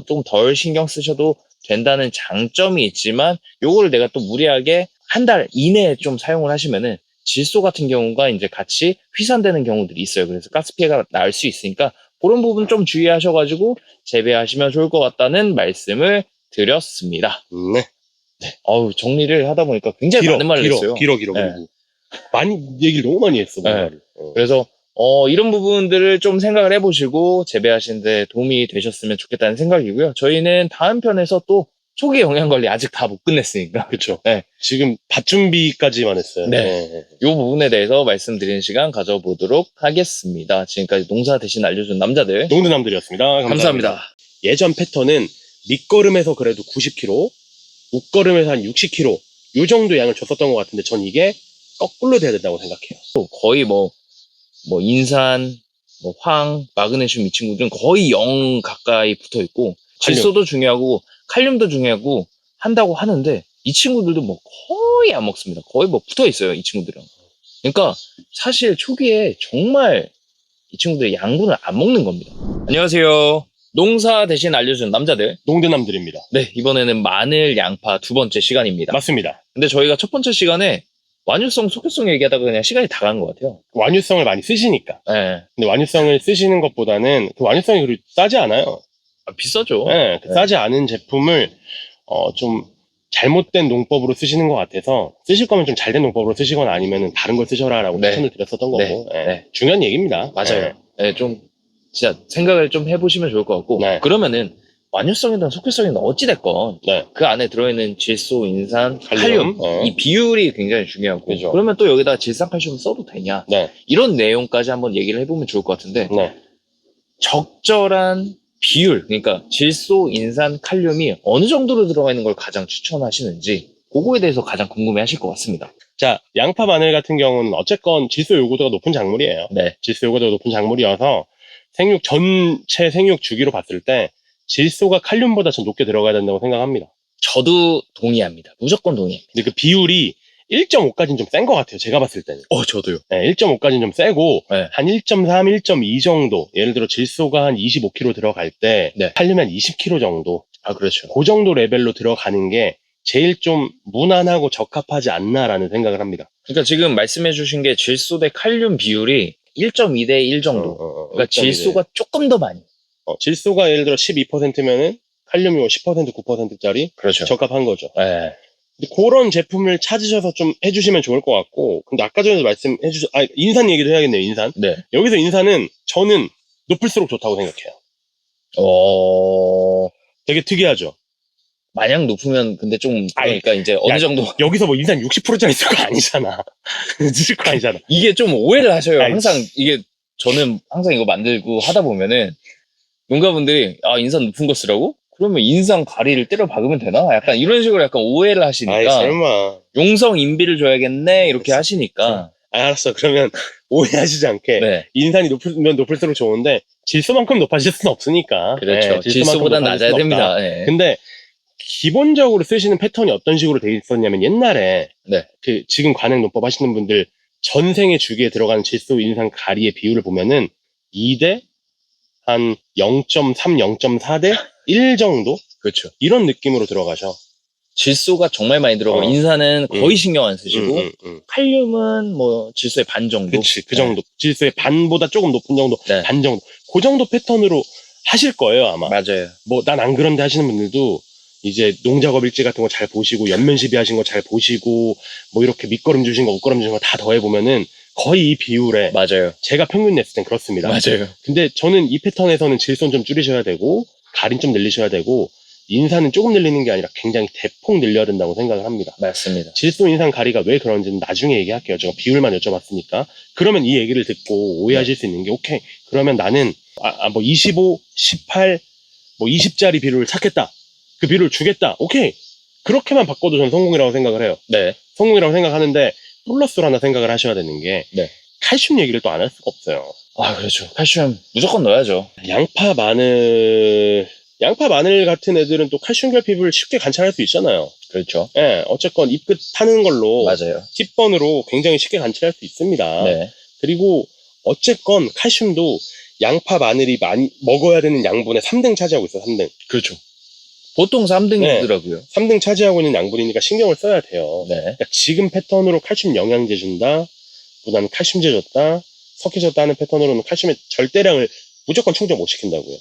좀 덜 신경 쓰셔도 된다는 장점이 있지만 요거를 내가 또 무리하게 한 달 이내에 좀 사용을 하시면은 질소 같은 경우가 이제 같이 휘산되는 경우들이 있어요. 그래서 가스 피해가 날 수 있으니까 그런 부분 좀 주의하셔가지고 재배하시면 좋을 것 같다는 말씀을 드렸습니다. 네. 네. 정리를 하다 보니까 굉장히 많은 말을 했어요. 길어. 네. 그리고 많이 얘기를 너무 많이 했어. 네. 그래서 이런 부분들을 좀 생각을 해보시고 재배하시는데 도움이 되셨으면 좋겠다는 생각이고요. 저희는 다음 편에서 또 초기 영양관리 아직 다 못 끝냈으니까. 그렇죠. 네. 지금 밭 준비까지만 했어요. 네. 이 부분에 대해서 말씀드리는 시간 가져보도록 하겠습니다. 지금까지 농사 대신 알려준 남자들. 농드남들이었습니다. 감사합니다. 예전 패턴은 밑거름에서 그래도 90kg, 웃거름에서 한 60kg 요 정도 양을 줬었던 것 같은데 전 이게 거꾸로 돼야 된다고 생각해요. 거의 뭐 인산, 황, 마그네슘 이 친구들은 거의 0 가까이 붙어 있고 질소도 중요하고 칼륨도 중요하고 한다고 하는데 이 친구들도 뭐 거의 안 먹습니다. 거의 뭐 붙어 있어요, 이 친구들은. 그러니까 사실 초기에 정말 이 친구들이 양분을 안 먹는 겁니다. 안녕하세요. 농사 대신 알려준 남자들. 농드남들입니다. 네, 이번에는 마늘, 양파 두 번째 시간입니다. 맞습니다. 근데 저희가 첫 번째 시간에 완효성, 속효성 얘기하다가 그냥 시간이 다 간 것 같아요. 완유성을 많이 쓰시니까. 네. 근데 완유성을 쓰시는 것보다는 그 완유성이 그리 싸지 않아요. 비싸죠. 네, 네. 싸지 않은 제품을 좀 잘못된 농법으로 쓰시는 것 같아서 쓰실 거면 좀 잘된 농법으로 쓰시거나 아니면 다른 걸 쓰셔라라고 네. 추천을 드렸었던 거고 네. 네. 중요한 얘기입니다. 맞아요. 네, 좀 진짜 생각을 좀 해보시면 좋을 것 같고 네. 그러면은 완효성이든 속효성이든 어찌됐건 네. 그 안에 들어있는 질소, 인산, 칼륨 이 비율이 굉장히 중요하고 그죠. 그러면 또 여기다 질산칼슘 써도 되냐 네. 이런 내용까지 한번 얘기를 해보면 좋을 것 같은데 네. 적절한 비율 그러니까 질소, 인산, 칼륨이 어느 정도로 들어가 있는 걸 가장 추천하시는지 그거에 대해서 가장 궁금해 하실 것 같습니다. 자, 양파 마늘 같은 경우는 어쨌건 질소 요구도가 높은 작물이에요. 네. 질소 요구도가 높은 작물이어서 전체 생육 주기로 봤을 때 질소가 칼륨보다 좀 높게 들어가야 된다고 생각합니다. 저도 동의합니다. 무조건 동의합니다. 근데 그 비율이 1.5까지는 좀 센 것 같아요. 제가 봤을 때는. 저도요. 네, 1.5까지는 좀 세고 네. 한 1.3, 1.2 정도. 예를 들어 질소가 한 25kg 들어갈 때 네. 칼륨이 한 20kg 정도. 그렇죠. 그 정도 레벨로 들어가는 게 제일 좀 무난하고 적합하지 않나라는 생각을 합니다. 그러니까 지금 말씀해 주신 게 질소 대 칼륨 비율이 1.2대 1 정도. 그러니까 1.2 대. 질소가 조금 더 많이. 질소가 예를 들어 12%면은 칼륨이 10%, 9%짜리 그렇죠. 적합한 거죠. 네. 근데 그런 제품을 찾으셔서 좀 해주시면 좋을 것 같고, 근데 아까 전에도 인산 얘기도 해야겠네요, 인산. 네. 여기서 인산은 저는 높을수록 좋다고 생각해요. 되게 특이하죠. 마냥 높으면 근데 좀 그러니까 이제 어느 야, 정도 여기서 뭐 인산 60%짜리 쓸 거 아니잖아. 쓸 거 아니잖아. 이게 좀 오해를 하셔요. 아이, 항상 이게 저는 항상 이거 만들고 하다 보면은 농가분들이 인산 높은 거 쓰라고? 그러면 인산 가리를 때려 박으면 되나? 약간 이런 식으로 약간 오해를 아이, 하시니까 설마. 용성 인비를 줘야겠네 이렇게 하시니까 알았어. 그러면 오해하시지 않게. 네. 인산이 높으면 높을수록 좋은데, 질소만큼 높아질 수는 없으니까. 그렇죠. 네, 질소보단 높아질 낮아야 수는 없다. 됩니다. 네. 근데, 기본적으로 쓰시는 패턴이 어떤 식으로 돼 있었냐면, 옛날에, 네. 지금 관행 농법 하시는 분들, 전생의 주기에 들어가는 질소 인산 가리의 비율을 보면은, 2대 한 0.3, 0.4대 1 정도? 그렇죠. 이런 느낌으로 들어가셔. 질소가 정말 많이 들어가고 인산은 거의 신경 안 쓰시고 칼륨은 뭐 질소의 반 정도. 그치, 그 정도. 질소의 반보다 조금 높은 정도, 네. 반 정도. 그 정도 패턴으로 하실 거예요, 아마. 맞아요. 뭐, 난 안 그런데 하시는 분들도 이제 농작업 일지 같은 거 잘 보시고, 연면 시비하신 거 잘 보시고, 뭐 이렇게 밑거름 주신 거, 옷거름 주신 거 다 더해보면은 거의 이 비율에. 맞아요. 제가 평균 냈을 땐 그렇습니다. 맞아요. 근데 저는 이 패턴에서는 질소는 좀 줄이셔야 되고, 가린 좀 늘리셔야 되고, 인산은 조금 늘리는 게 아니라 굉장히 대폭 늘려야 된다고 생각을 합니다. 맞습니다. 질소 인산 가리가 왜 그런지는 나중에 얘기할게요. 제가 비율만 여쭤봤으니까. 그러면 이 얘기를 듣고 오해하실 수 있는 게, 오케이. 그러면 나는, 뭐 25, 18, 뭐 20짜리 비율을 찾겠다. 그 비율을 주겠다. 오케이. 그렇게만 바꿔도 저는 성공이라고 생각을 해요. 네. 성공이라고 생각하는데, 플러스로 하나 생각을 하셔야 되는 게, 네. 칼슘 얘기를 또 안 할 수가 없어요. 그렇죠. 칼슘 무조건 넣어야죠. 양파, 마늘 같은 애들은 또 칼슘 결핍을 쉽게 관찰할 수 있잖아요. 그렇죠. 예, 어쨌건 잎끝 파는 걸로 맞아요. 10번으로 굉장히 쉽게 관찰할 수 있습니다. 네. 그리고 어쨌건 칼슘도 양파, 마늘이 많이 먹어야 되는 양분의 3등 차지하고 있어요. 3등. 그렇죠. 보통 3등이더라고요. 3등 차지하고 있는 양분이니까 신경을 써야 돼요. 네. 그러니까 지금 패턴으로 칼슘 영양제 준다, 그다음에 칼슘제 줬다, 석회줬다 하는 패턴으로는 칼슘의 절대량을 무조건 충족 못 시킨다고요.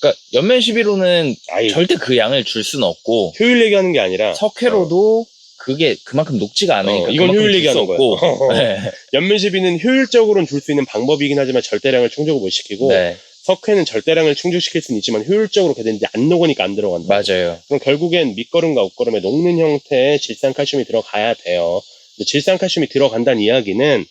그러니까 연면 11호는 아예 절대 그 양을 줄 수는 없고 효율 얘기하는 게 아니라 석회로도 그게 그만큼 녹지가 않으니까 이건 그만큼 효율 줄 얘기하는 수 없고. 거예요. 네. 연면 시비는 효율적으로는 줄 수 있는 방법이긴 하지만 절대량을 충족을 못 시키고 네. 석회는 절대량을 충족시킬 수는 있지만 효율적으로 되는데 안 녹으니까 안 들어간다. 맞아요. 그럼 결국엔 밑거름과 옷거름에 녹는 형태의 질산칼슘이 들어가야 돼요. 근데 질산칼슘이 들어간다는 이야기는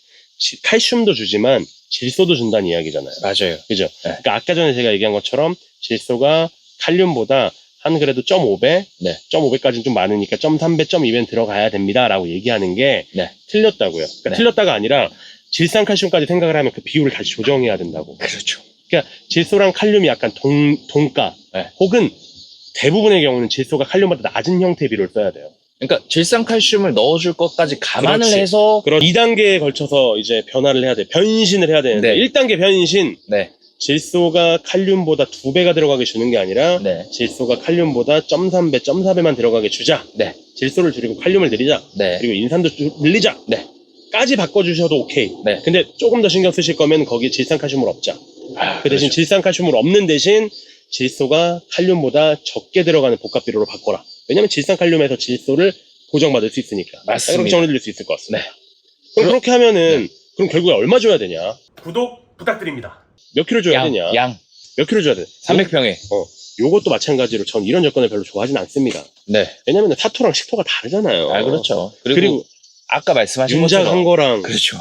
칼슘도 주지만 질소도 준다는 이야기잖아요. 맞아요. 그죠? 네. 그러니까 아까 전에 제가 얘기한 것처럼 질소가 칼륨보다 한 그래도 0.5배, 네. 0.5배까지는 좀 많으니까 0.3배, 0.2배는 들어가야 됩니다라고 얘기하는 게 네. 틀렸다고요. 그러니까 네. 틀렸다가 아니라 질산칼슘까지 생각을 하면 그 비율을 다시 조정해야 된다고. 그렇죠. 그러니까 질소랑 칼륨이 약간 동가 네. 혹은 대부분의 경우는 질소가 칼륨보다 낮은 형태의 비율을 써야 돼요. 그러니까 질산칼슘을 넣어줄 것까지 감안을 그렇지. 해서 2단계에 걸쳐서 이제 변화를 해야 돼. 변신을 해야 되는데 네. 1단계 변신. 네. 질소가 칼륨보다 2배가 들어가게 주는 게 아니라 네. 질소가 칼륨보다 0.3배, 0.4배만 들어가게 주자. 네. 질소를 줄이고 칼륨을 늘리자. 네. 그리고 인산도 늘리자. 네. 까지 바꿔주셔도 오케이. 네. 근데 조금 더 신경 쓰실 거면 거기 질산칼슘을 없자. 그 대신 그렇죠. 질산칼슘을 없는 대신 질소가 칼륨보다 적게 들어가는 복합 비료로 바꿔라. 왜냐면 질산칼륨에서 질소를 보정받을 수 있으니까. 맞습니다. 이렇게 정리드릴 수 있을 것 같습니다. 네. 그럼 그렇게 하면은 그럼 결국에 얼마 줘야 되냐? 구독 부탁드립니다. 몇 킬로 줘야 되냐? 양. 몇 킬로 줘야 돼? 300평에. 요것도 마찬가지로 전 이런 접근을 별로 좋아하진 않습니다. 네. 왜냐면 사토랑 식토가 다르잖아요. 그렇죠. 그리고 아까 말씀하신 윤작한 것처럼 거랑 그렇죠.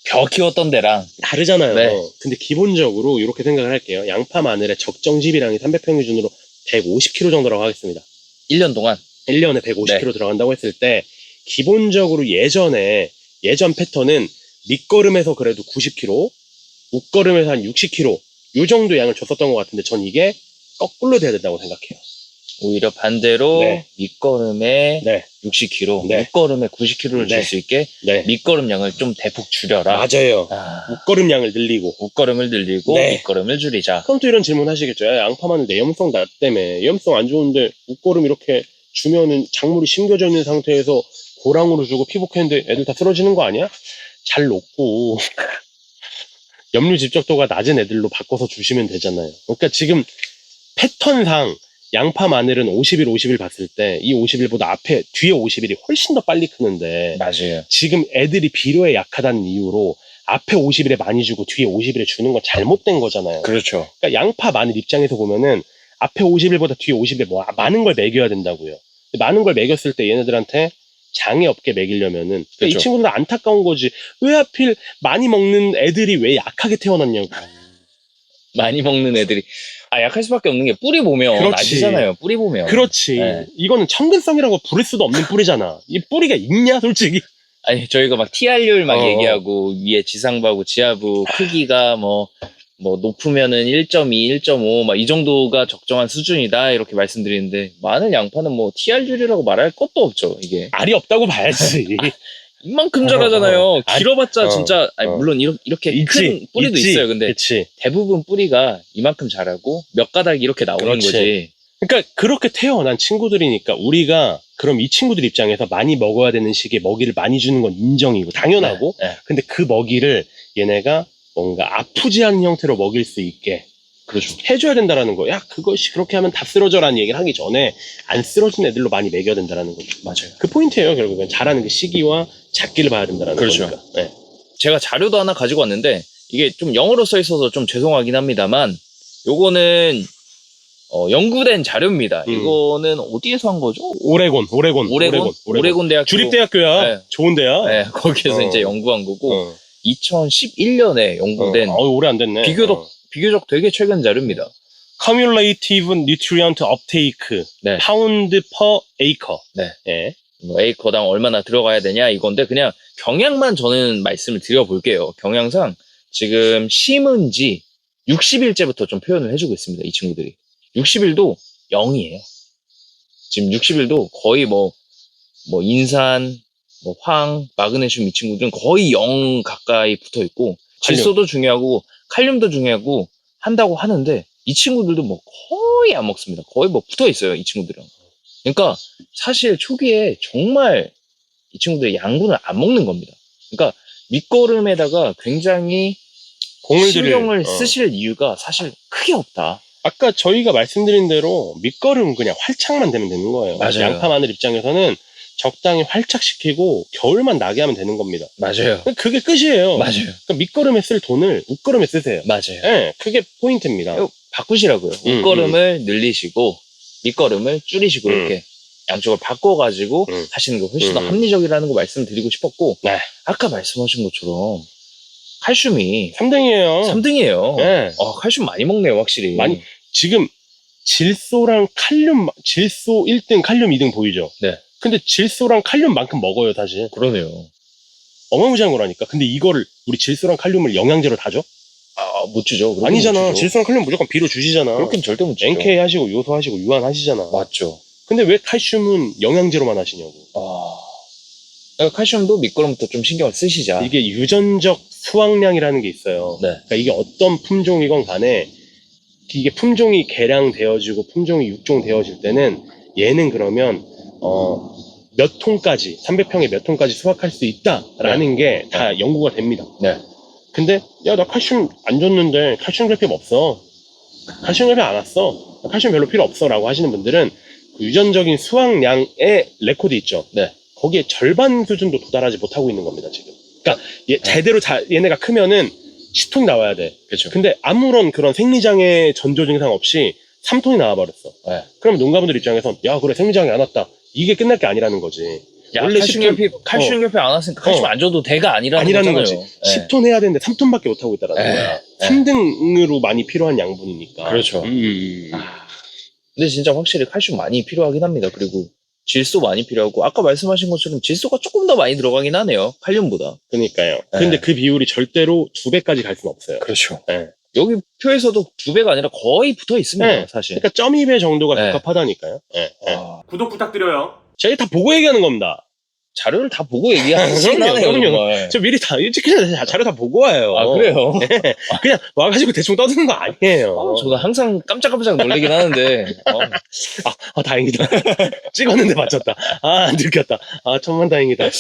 벼 키웠던 데랑 다르잖아요. 네. 근데 기본적으로 이렇게 생각을 할게요. 양파 마늘의 적정 지비량이 300평 기준으로 150kg 정도라고 하겠습니다. 1년 동안 1년에 150kg 들어간다고 했을 때 기본적으로 예전 패턴은 밑거름에서 그래도 90kg, 웃거름에서 한 60kg 요 정도 양을 줬었던 것 같은데 전 이게 거꾸로 돼야 된다고 생각해요. 오히려 반대로 네. 밑거름에 네. 60kg, 네. 밑거름에 90kg를 네. 줄 수 있게 네. 밑거름 양을 좀 대폭 줄여라. 맞아요. 아, 웃거름 양을 늘리고. 웃거름을 늘리고 네. 밑거름을 줄이자. 그럼 또 이런 질문 하시겠죠. 야, 양파마늘 내염성 나 때문에 내염성 안 좋은데 웃거름 이렇게 주면은 작물이 심겨져 있는 상태에서 고랑으로 주고 피복했는데 애들 다 쓰러지는 거 아니야? 잘 녹고 염류 집적도가 낮은 애들로 바꿔서 주시면 되잖아요. 그러니까 지금 패턴상 양파 마늘은 50일, 50일 봤을 때 이 50일보다 앞에 뒤에 50일이 훨씬 더 빨리 크는데 맞아요. 지금 애들이 비료에 약하다는 이유로 앞에 50일에 많이 주고 뒤에 50일에 주는 건 잘못된 거잖아요. 그렇죠. 그러니까 양파 마늘 입장에서 보면은 앞에 50일보다 뒤에 50일에 뭐 많은 걸 먹여야 된다고요. 많은 걸 먹였을 때 얘네들한테 장애 없게 먹이려면은 그러니까 이 그렇죠. 친구들 안타까운 거지. 왜 하필 많이 먹는 애들이 왜 약하게 태어났냐고. 많이 먹는 애들이 약할 수밖에 없는 게 뿌리 보면 그렇지. 낮이잖아요. 뿌리 보면. 그렇지. 네. 이거는 청근성이라고 부를 수도 없는 뿌리잖아. 이 뿌리가 있냐 솔직히. 아니 저희가 막 TR율 막 어. 얘기하고 위에 지상부하고 지하부 크기가 뭐 높으면은 1.2, 1.5 막 이 정도가 적정한 수준이다 이렇게 말씀드리는데 마늘 양파는 뭐 TR율이라고 말할 것도 없죠 이게. 알이 없다고 봐야지. 이만큼 자라잖아요. 길어봤자 진짜 물론 이렇게 있지, 큰 뿌리도 있지. 있어요. 근데 그치. 대부분 뿌리가 이만큼 자라고 몇 가닥 이렇게 나오는 그렇지. 거지. 그러니까 그렇게 태어난 친구들이니까 우리가 그럼 이 친구들 입장에서 많이 먹어야 되는 시기에 먹이를 많이 주는 건 인정이고 당연하고 네, 네. 근데 그 먹이를 얘네가 뭔가 아프지 않은 형태로 먹일 수 있게 그렇죠. 해줘야 된다라는 거. 야 그것이 그렇게 하면 다 쓰러져라는 얘기를 하기 전에 안 쓰러진 애들로 많이 먹여야 된다라는 거죠. 맞아요. 그 포인트예요. 결국엔 자라는 그 시기와 작기를 봐야 된다라는 그렇죠. 거니까. 네. 제가 자료도 하나 가지고 왔는데 이게 좀 영어로 써 있어서 좀 죄송하긴 합니다만 요거는 연구된 자료입니다. 이거는 어디에서 한 거죠? 오레곤 대학교 주립대학교야. 네. 좋은 데야. 네, 거기에서 이제 연구한 거고 2011년에 연구된 오래 안 됐네. 비교적 되게 최근 자료입니다. Cumulative Nutrient Uptake 네. Pound per Acre. 네. 예. 뭐 에이커당 얼마나 들어가야 되냐 이건데 그냥 경향만 저는 말씀을 드려볼게요. 경향상 지금 심은 지 60일째부터 좀 표현을 해주고 있습니다. 이 친구들이. 60일도 0이에요. 지금 60일도 거의 뭐 인산, 황, 마그네슘 이 친구들은 거의 0 가까이 붙어 있고 질소도 중요하고 칼륨도 중요하고 한다고 하는데 이 친구들도 뭐 거의 안 먹습니다. 거의 뭐 붙어 있어요. 이 친구들은. 그러니까 사실 초기에 정말 이 친구들이 양분을 안 먹는 겁니다. 그러니까 밑거름에다가 굉장히 신경을 쓰실 이유가 사실 크게 없다. 아까 저희가 말씀드린 대로 밑거름 그냥 활착만 되면 되는 거예요. 맞아요. 양파 마늘 입장에서는 적당히 활착시키고 겨울만 나게 하면 되는 겁니다. 맞아요. 그게 끝이에요. 맞아요. 그러니까 밑거름에 쓸 돈을 웃거름에 쓰세요. 맞아요. 네, 그게 포인트입니다. 바꾸시라고요. 웃거름을 늘리시고 밑거름을 줄이시고 이렇게 양쪽을 바꿔가지고 하시는 게 훨씬 더 합리적이라는 거 말씀드리고 싶었고 네. 아까 말씀하신 것처럼 칼슘이 3등이에요. 3등이에요. 네. 칼슘 많이 먹네요, 확실히. 많이 지금 질소랑 칼륨, 질소 1등, 칼륨 2등 보이죠? 네. 근데 질소랑 칼륨만큼 먹어요, 사실. 그러네요. 어마무시한 거라니까. 근데 이거를 우리 질소랑 칼륨을 영양제로 다 줘? 못 주죠. 아니잖아. 못 주죠. 질소랑 칼륨 무조건 비로 주시잖아. 그렇긴 절대 못 주죠. NK 하시고 요소 하시고 유한 하시잖아. 맞죠. 근데 왜 칼슘은 영양제로만 하시냐고. 그러니까 칼슘도 밑거름부터 좀 신경을 쓰시자. 이게 유전적 수확량이라는 게 있어요. 네. 그러니까 이게 어떤 품종이건 간에 이게 품종이 개량되어지고 품종이 육종되어질 때는 얘는 그러면 몇 톤까지 300평에 몇 톤까지 수확할 수 있다라는 게 다 연구가 됩니다. 네. 근데 야 나 칼슘 안 줬는데 칼슘 결핍 없어. 칼슘 결핍 안 왔어. 칼슘 별로 필요 없어 라고 하시는 분들은 그 유전적인 수확량의 레코드 있죠. 네. 거기에 절반 수준도 도달하지 못하고 있는 겁니다, 지금. 그러니까 제대로 얘네가 크면은 10톤이 나와야 돼. 그렇죠. 근데 아무런 그런 생리장애 전조 증상 없이 3톤이 나와버렸어. 네. 그럼 농가분들 입장에선 야 그래 생리장애 안 왔다. 이게 끝날 게 아니라는 거지. 야, 원래 칼슘 10톤, 결핍 안 왔으니까 칼슘 안 줘도 돼가 아니라는 거지. 거잖아요. 10톤 해야 되는데 3톤밖에 못하고 있다는 거야. 3등으로 많이 필요한 양분이니까. 그렇죠. 근데 진짜 확실히 칼슘 많이 필요하긴 합니다. 그리고 질소 많이 필요하고 아까 말씀하신 것처럼 질소가 조금 더 많이 들어가긴 하네요. 칼륨보다. 그러니까요. 근데 그 비율이 절대로 2배까지 갈 수는 없어요. 그렇죠. 네. 여기 표에서도 2배가 아니라 거의 붙어 있습니다. 사실. 그러니까 0.2배 정도가 네. 적합하다니까요. 구독 부탁드려요. 저희 다 보고 얘기하는 겁니다. 자료를 다 보고 얘기하시긴 그럼요, 하네요, 그럼요. 정말. 저 미리 다 일찍 그냥 자료 다 보고 와요. 아, 그래요? 네. 그냥 와가지고 대충 떠드는 거 아니에요. 저는 항상 깜짝깜짝 놀라긴 하는데. 다행이다. 찍었는데 맞췄다. 들켰다. 천만다행이다.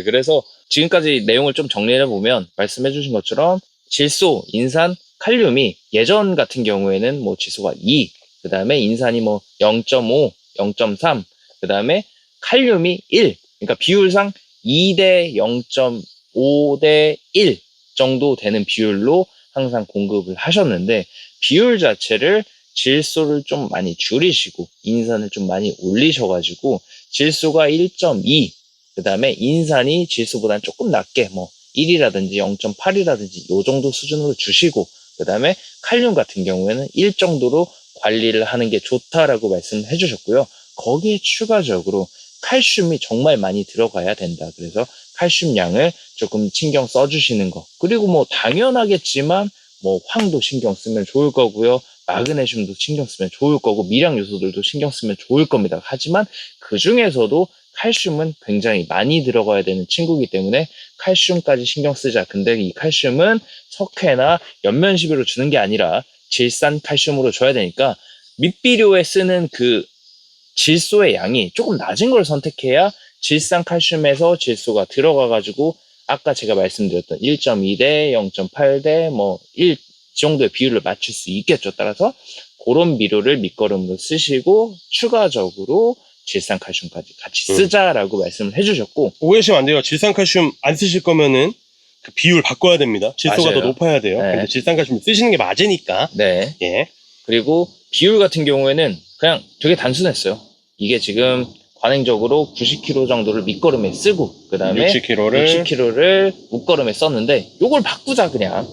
그래서 지금까지 내용을 좀 정리해 보면 말씀해 주신 것처럼 질소, 인산, 칼륨이 예전 같은 경우에는 뭐 질소가 2, 그 다음에 인산이 뭐 0.5, 0.3, 그 다음에 칼륨이 1. 그러니까 비율상 2대 0.5대 1 정도 되는 비율로 항상 공급을 하셨는데, 비율 자체를 질소를 좀 많이 줄이시고 인산을 좀 많이 올리셔가지고 질소가 1.2, 그 다음에 인산이 질소보다는 조금 낮게 뭐 1이라든지 0.8이라든지 요 정도 수준으로 주시고, 그 다음에 칼륨 같은 경우에는 1 정도로 관리를 하는 게 좋다라고 말씀해 주셨고요. 거기에 추가적으로 칼슘이 정말 많이 들어가야 된다. 그래서 칼슘 양을 조금 신경 써주시는 거. 그리고 뭐 당연하겠지만 뭐 황도 신경 쓰면 좋을 거고요. 마그네슘도 신경 쓰면 좋을 거고 미량 요소들도 신경 쓰면 좋을 겁니다. 하지만 그 중에서도 칼슘은 굉장히 많이 들어가야 되는 친구이기 때문에 칼슘까지 신경 쓰자. 근데 이 칼슘은 석회나 연면시비로 주는 게 아니라 질산 칼슘으로 줘야 되니까 밑비료에 쓰는 그 질소의 양이 조금 낮은 걸 선택해야 질산 칼슘에서 질소가 들어가가지고 아까 제가 말씀드렸던 1.2대 0.8대 뭐 1 정도의 비율을 맞출 수 있겠죠. 따라서 그런 비료를 밑거름으로 쓰시고 추가적으로 질산칼슘까지 같이 쓰자라고 말씀을 해주셨고, 오해하시면 안 돼요. 질산칼슘 안 쓰실 거면은 그 비율 바꿔야 됩니다. 질소가 맞아요. 더 높아야 돼요. 네. 근데 질산칼슘 쓰시는 게 맞으니까. 네. 예. 그리고 비율 같은 경우에는 그냥 되게 단순했어요. 이게 지금 관행적으로 90kg 정도를 밑거름에 쓰고 그 다음에 60kg를 웃거름에 썼는데 요걸 바꾸자. 그냥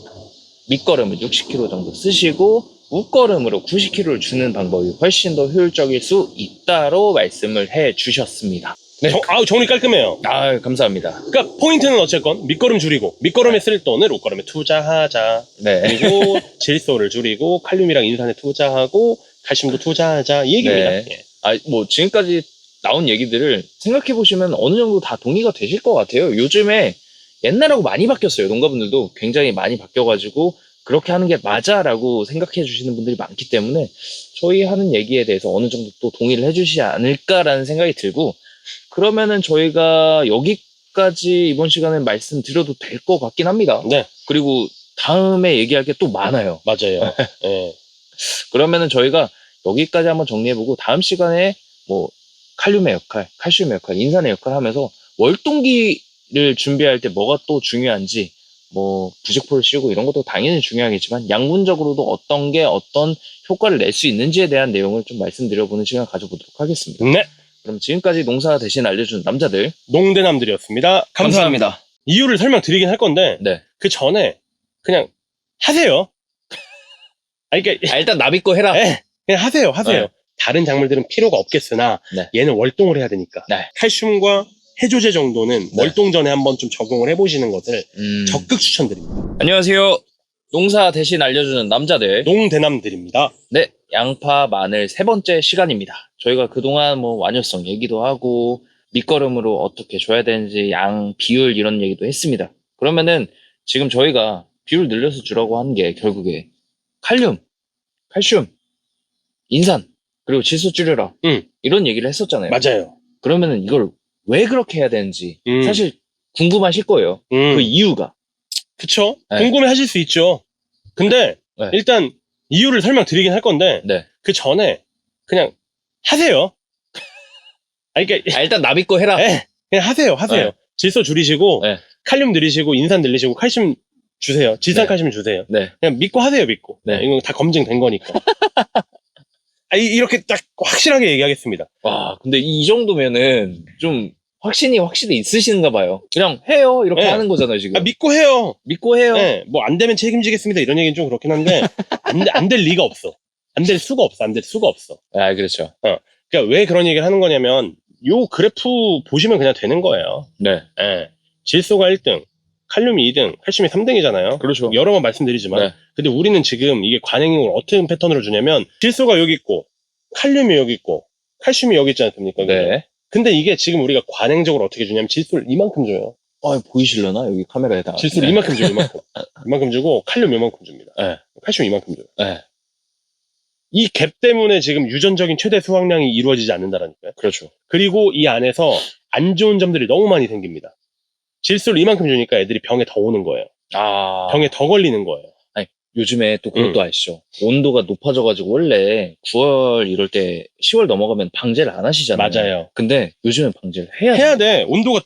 밑거름을 60kg 정도 쓰시고 웃거름으로 90kg를 주는 방법이 훨씬 더 효율적일 수 있다로 말씀을 해 주셨습니다. 네. 정리 깔끔해요. 감사합니다. 그러니까 포인트는 어쨌건 밑거름 줄이고 밑거름에 쓸 돈을 웃거름에 투자하자. 네. 그리고 질소를 줄이고 칼륨이랑 인산에 투자하고 칼슘도 투자하자 이 얘기입니다. 네. 예. 뭐 지금까지 나온 얘기들을 생각해 보시면 어느 정도 다 동의가 되실 것 같아요. 요즘에 옛날하고 많이 바뀌었어요. 농가분들도 굉장히 많이 바뀌어가지고 그렇게 하는 게 맞아라고 생각해 주시는 분들이 많기 때문에 저희 하는 얘기에 대해서 어느 정도 또 동의를 해 주시지 않을까라는 생각이 들고, 그러면은 저희가 여기까지 이번 시간에 말씀드려도 될 것 같긴 합니다. 네. 그리고 다음에 얘기할 게 또 많아요. 맞아요. 네. 그러면은 저희가 여기까지 한번 정리해보고 다음 시간에 뭐 칼륨의 역할, 칼슘의 역할, 인산의 역할 하면서 월동기를 준비할 때 뭐가 또 중요한지, 뭐 부직포를 씌우고 이런 것도 당연히 중요하겠지만 양분적으로도 어떤 게 어떤 효과를 낼 수 있는지에 대한 내용을 좀 말씀드려보는 시간 가져보도록 하겠습니다. 네. 그럼 지금까지 농사 대신 알려준 남자들 농대남들이었습니다. 감사합니다. 이유를 설명드리긴 할 건데 네. 그 전에 그냥 하세요. 그러니까 일단 나 믿고 해라. 네, 그냥 하세요. 네. 다른 작물들은 필요가 없겠으나 네. 얘는 월동을 해야 되니까 칼슘과 해조제 정도는 월동 전에 한번 좀 적용을 해보시는 것을 적극 추천드립니다. 안녕하세요. 농사 대신 알려주는 남자들 농대남들입니다. 네, 양파 마늘 세 번째 시간입니다. 저희가 그동안 뭐 완효성 얘기도 하고 밑거름으로 어떻게 줘야 되는지 양 비율 이런 얘기도 했습니다. 그러면은 지금 저희가 비율 늘려서 주라고 한 게 결국에 칼륨, 칼슘, 인산 그리고 질소 줄여라 이런 얘기를 했었잖아요. 맞아요. 그러면은 이걸 왜 그렇게 해야 되는지 사실 궁금하실 거예요. 그 이유가. 그쵸? 네. 궁금해 하실 수 있죠. 근데 일단 이유를 설명드리긴 할 건데 그 전에 그냥 하세요. 그러니까 일단 나 믿고 해라. 네, 그냥 하세요. 질소 줄이시고 칼륨 늘리시고 인산 늘리시고 칼슘 주세요. 질산칼슘 주세요. 그냥 믿고 하세요. 믿고. 이건 다 검증된 거니까. 이렇게 딱 확실하게 얘기하겠습니다. 와, 근데 이 정도면은 좀 확신이 확실히 있으신가 봐요. 그냥 해요 이렇게 하는 거잖아요 지금. 믿고 해요. 네, 뭐 안 되면 책임지겠습니다 이런 얘기는 좀 그렇긴 한데 안 될 리가 없어. 안 될 수가 없어. 그렇죠. 그러니까 왜 그런 얘기를 하는 거냐면 요 그래프 보시면 그냥 되는 거예요. 질소가 1등, 칼륨이 2등, 칼슘이 3등이잖아요. 그렇죠. 여러 번 말씀드리지만 근데 우리는 지금 이게 관행을 어떤 패턴으로 주냐면 질소가 여기 있고 칼륨이 여기 있고 칼슘이 여기 있지 않습니까? 근데 이게 지금 우리가 관행적으로 어떻게 주냐면 질소를 이만큼 줘요. 보이실려나? 여기 카메라에다가. 질소를 네. 이만큼 줘요, 이만큼. 이만큼 주고 칼륨 이만큼 줍니다. 네. 칼슘 이만큼 줘요. 네. 이 갭 때문에 지금 유전적인 최대 수확량이 이루어지지 않는다라니까요. 그렇죠. 그리고 이 안에서 안 좋은 점들이 너무 많이 생깁니다. 질소를 이만큼 주니까 애들이 병에 더 오는 거예요. 병에 더 걸리는 거예요. 요즘에 또 그것도 아시죠? 온도가 높아져가지고 원래 9월 이럴 때 10월 넘어가면 방제를 안 하시잖아요. 맞아요. 근데 요즘엔 방제를 해야 해야 돼. 온도가,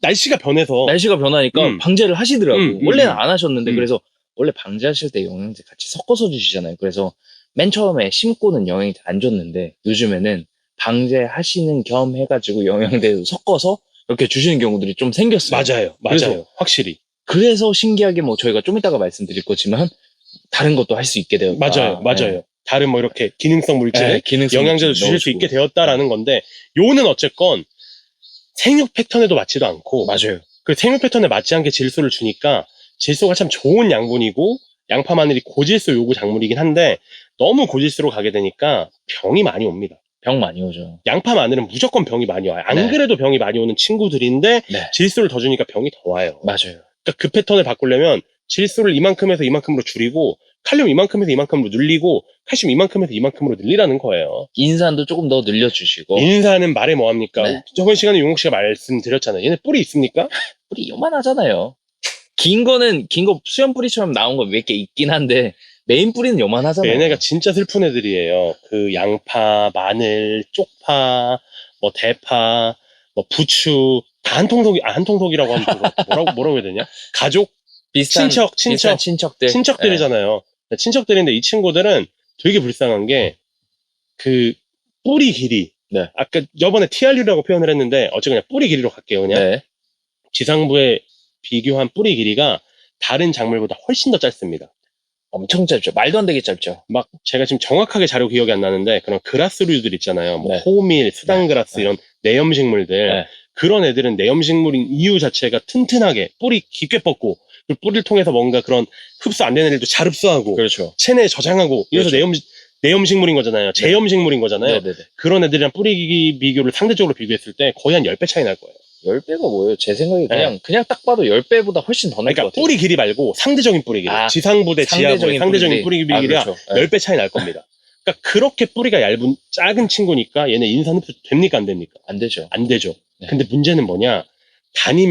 날씨가 변해서. 날씨가 변하니까 방제를 하시더라고요. 원래는 안 하셨는데 음. 그래서 원래 방제하실 때 영양제 같이 섞어서 주시잖아요. 그래서 맨 처음에 심고는 영양제 안 줬는데 요즘에는 방제하시는 겸 해가지고 영양제 섞어서 이렇게 주시는 경우들이 좀 생겼어요. 맞아요. 그래서 확실히. 그래서 신기하게 뭐 저희가 좀 이따가 말씀드릴 거지만 다른 것도 할 수 있게 되었다. 맞아요. 다른 뭐 이렇게 기능성 물질, 기능성 영양제도 물질 주실 수 넣어주고. 있게 되었다라는 건데, 요는 어쨌건 생육 패턴에도 맞지도 않고, 맞아요. 그 생육 패턴에 맞지 않게 질소를 주니까 질소가 참 좋은 양분이고 양파 마늘이 고질소 요구 작물이긴 한데 너무 고질소로 가게 되니까 병이 많이 옵니다. 병 많이 오죠. 양파 마늘은 무조건 병이 많이 와요. 안 네. 그래도 병이 많이 오는 친구들인데 네. 질소를 더 주니까 병이 더 와요. 맞아요. 그러니까 그 패턴을 바꾸려면 질소를 이만큼에서 이만큼으로 줄이고 칼륨 이만큼에서 이만큼으로 늘리고 칼슘 이만큼에서 이만큼으로 늘리라는 거예요. 인산도 조금 더 늘려주시고. 인산은 말해 뭐합니까? 네. 저번 시간에 용욱 씨가 말씀드렸잖아요. 얘네 뿌리 있습니까? 뿌리 요만하잖아요. 긴 거 수염 뿌리처럼 나온 거 몇 개 있긴 한데 메인 뿌리는 요만하잖아요. 얘네가 진짜 슬픈 애들이에요. 그 양파, 마늘, 쪽파, 뭐 대파, 뭐 부추 다 한통속이라고 하면 뭐라고 해야 되냐? 가족, 비슷한 친척들. 친척들이잖아요. 친척들인데 이 친구들은 되게 불쌍한 게 그 뿌리 길이. 네. 아까 저번에 TRU라고 표현을 했는데 어쨌거나 뿌리 길이로 갈게요. 그냥 네. 지상부에 비교한 뿌리 길이가 다른 작물보다 훨씬 더 짧습니다. 엄청 짧죠. 말도 안 되게 짧죠. 막 제가 지금 정확하게 자료 기억이 안 나는데 그런 그라스류들 있잖아요. 뭐 네. 호밀, 수단그라스 네. 이런 내염식물들. 네. 그런 애들은 내염식물인 이유 자체가 튼튼하게 뿌리 깊게 뻗고 그 뿌리를 통해서 뭔가 그런 흡수 안 되는 애들도 잘 흡수하고 그렇죠. 체내에 저장하고 이래서 그렇죠. 내염식물인 거잖아요. 제염식물인 거잖아요. 네네네. 그런 애들이랑 뿌리 비교를 상대적으로 비교했을 때 거의 한 10배 차이 날 거예요. 10배가 뭐예요? 제 생각에 그냥 딱 봐도 10배보다 훨씬 더 날 것 그러니까 같아요. 뿌리 길이 말고 상대적인 뿌리 길이. 지상부 대 지하부의 상대적인 뿌리 길이가 그렇죠. 10배 차이 날 겁니다. 그러니까 그렇게 뿌리가 얇은 작은 친구니까 얘네 인산 흡수 됩니까 안 됩니까? 안 되죠. 안 되죠. 네. 근데 문제는 뭐냐? 단위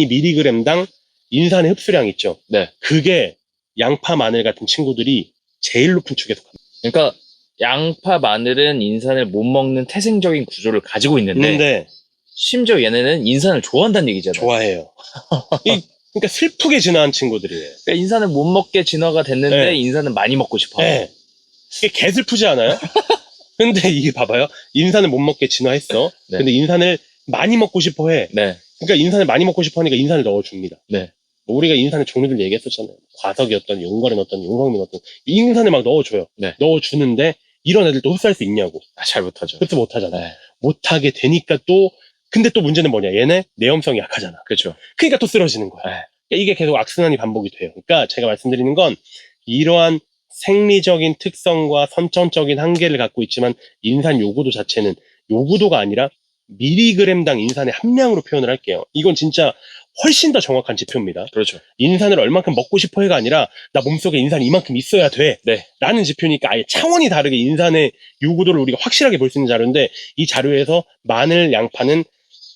미리그램당 인산의 흡수량 있죠. 네. 그게 양파, 마늘 같은 친구들이 제일 높은 축에 속합니다. 그러니까 양파, 마늘은 인산을 못 먹는 태생적인 구조를 가지고 있는데 심지어 얘네는 인산을 좋아한다는 얘기잖아요. 좋아해요. 그러니까 슬프게 진화한 친구들이에요. 그러니까 인산을 못 먹게 진화가 됐는데 네. 인산을 많이 먹고 싶어요. 네. 이게 개슬프지 않아요? 근데 이게 봐봐요. 인산을 못 먹게 진화했어. 네. 근데 인산을 많이 먹고 싶어 해. 네. 그러니까 인산을 많이 먹고 싶어 하니까 인산을 넣어줍니다. 네. 뭐 우리가 인산의 종류들 얘기했었잖아요. 과석이었던, 용과류였던, 용광민이었던. 인산을 막 넣어줘요. 네. 넣어주는데 이런 애들도 흡수할 수 있냐고. 잘 못하죠. 흡수 못하잖아. 네. 못하게 되니까 근데 또 문제는 뭐냐. 얘네 내염성이 약하잖아. 그렇죠. 그러니까 또 쓰러지는 거야. 네. 그러니까 이게 계속 악순환이 반복이 돼요. 그러니까 제가 말씀드리는 건 이러한 생리적인 특성과 선천적인 한계를 갖고 있지만 인산 요구도 자체는 요구도가 아니라 미리그램당 인산의 함량으로 표현을 할게요. 이건 진짜 훨씬 더 정확한 지표입니다. 그렇죠. 인산을 얼만큼 먹고 싶어 해가 아니라 나 몸속에 인산이 이만큼 있어야 돼. 네. 라는 지표니까 아예 차원이 다르게 인산의 요구도를 우리가 확실하게 볼 수 있는 자료인데 이 자료에서 마늘, 양파는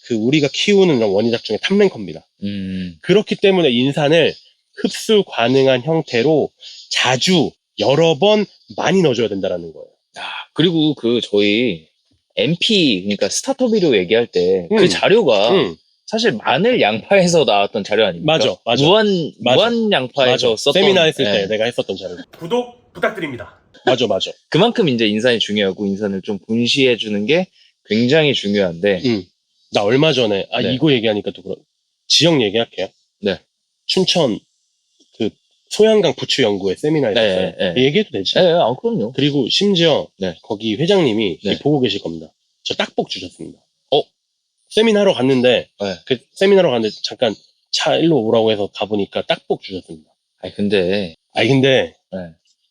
그 우리가 키우는 이런 원희작 중에 탑랭커입니다. 그렇기 때문에 인산을 흡수 가능한 형태로 자주 여러 번 많이 넣어줘야 된다는 거예요. 그리고 저희 MP 그러니까 스타터비료 얘기할 때 그 자료가 사실 마늘 양파에서 나왔던 자료 아닙니까? 맞아. 무한 양파에서 썼던 세미나 했을 때 내가 했었던 자료. 구독 부탁드립니다. 맞아. 그만큼 이제 인산이 중요하고 인산을 좀 분시해 주는 게 굉장히 중요한데. 나 얼마 전에 이거 얘기하니까 또 지역 얘기할게요. 네. 춘천 그 소양강 부추 연구회 세미나 했었어요. 얘기해도 되지? 네, 그럼요. 그리고 심지어 거기 회장님이 보고 계실 겁니다. 저 딱복 주셨습니다. 세미나하러 갔는데 그 세미나하러 갔는데 잠깐 차 일로 오라고 해서 가보니까 딱복 주셨습니다. 근데 근데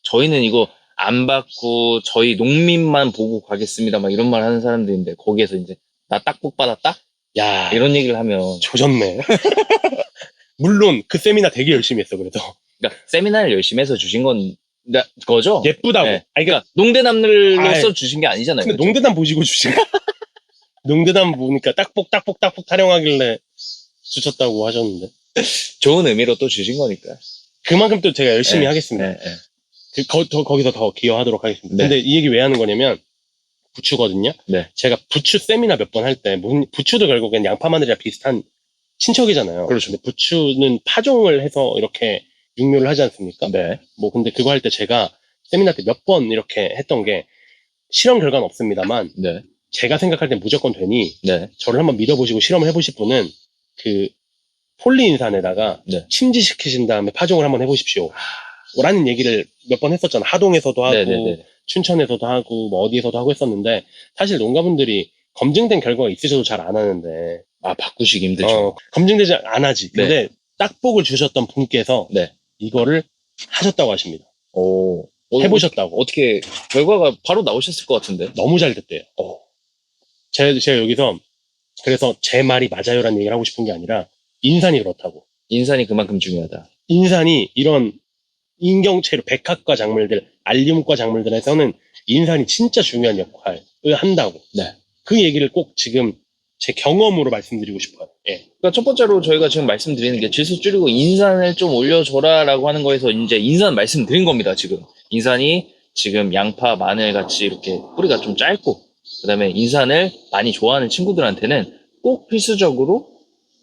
저희는 이거 안 받고 저희 농민만 보고 가겠습니다. 막 이런 말 하는 사람들인데 거기에서 이제 나 딱복 받았다? 야, 이런 얘기를 하면 조졌네. 물론 그 세미나 되게 열심히 했어, 그래도. 그러니까 세미나를 열심히 해서 주신 거죠? 예쁘다고. 네. 아니, 그러니까 농대남들로서 아이, 주신 게 아니잖아요. 근데 그죠? 농대담 보시고 주신 거. 농대담 보니까 딱복 타령하길래 주셨다고 하셨는데. 좋은 의미로 또 주신 거니까. 그만큼 또 제가 열심히 네, 하겠습니다. 네, 네. 거기서 더 기여하도록 하겠습니다. 네. 근데 이 얘기 왜 하는 거냐면, 부추거든요. 네. 제가 부추 세미나 몇 번 할 때, 부추도 결국엔 양파 마늘이랑 비슷한 친척이잖아요. 그렇죠. 근데 부추는 파종을 해서 이렇게 육묘를 하지 않습니까? 네. 뭐 근데 그거 할 때 제가 세미나 때 몇 번 이렇게 했던 게, 실험 결과는 없습니다만 네. 제가 생각할 땐 무조건 되니 네. 저를 한번 믿어보시고 실험을 해보실 분은 그 폴리인산에다가 네. 침지시키신 다음에 파종을 한번 해보십시오 라는 얘기를 몇 번 했었잖아. 하동에서도 하고 네네네. 춘천에서도 하고 뭐 어디에서도 하고 했었는데, 사실 농가분들이 검증된 결과가 있으셔도 잘 안 하는데, 바꾸시기 힘들죠. 검증되지 안 하지. 네. 근데 딱복을 주셨던 분께서 네. 이거를 하셨다고 하십니다. 오. 해보셨다고. 어떻게, 결과가 바로 나오셨을 것 같은데. 너무 잘 됐대요. 제가 여기서 그래서 제 말이 맞아요라는 얘기를 하고 싶은 게 아니라, 인산이 그렇다고. 인산이 그만큼 중요하다. 인산이 이런 인경채로 백합과 작물들, 알륨과 작물들에서는 인산이 진짜 중요한 역할을 한다고. 네. 그 얘기를 꼭 지금 제 경험으로 말씀드리고 싶어요. 예. 그러니까 첫 번째로 저희가 지금 말씀드리는 게 질소 줄이고 인산을 좀 올려줘라라고 하는 거에서 이제 인산 말씀드린 겁니다, 지금. 인산이 지금 양파, 마늘 같이 이렇게 뿌리가 좀 짧고, 그 다음에 인산을 많이 좋아하는 친구들한테는 꼭 필수적으로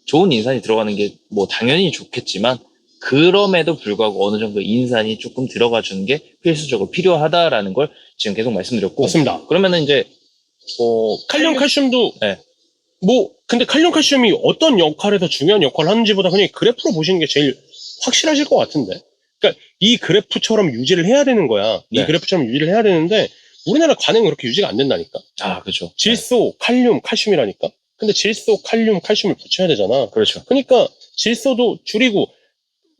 좋은 인산이 들어가는 게 뭐 당연히 좋겠지만, 그럼에도 불구하고 어느 정도 인산이 조금 들어가 주는 게 필수적으로 필요하다라는 걸 지금 계속 말씀드렸고. 맞습니다. 그러면은 이제, 칼륨, 칼슘도, 네. 근데 칼륨, 칼슘이 어떤 역할에서 중요한 역할을 하는지보다 그냥 그래프로 보시는 게 제일 확실하실 것 같은데. 그러니까 이 그래프처럼 유지를 해야 되는 거야. 이 네. 그래프처럼 유지를 해야 되는데, 우리나라 관행은 그렇게 유지가 안 된다니까. 그렇죠. 질소, 칼륨, 칼슘이라니까. 근데 질소, 칼륨, 칼슘을 붙여야 되잖아. 그렇죠. 그러니까 질소도 줄이고,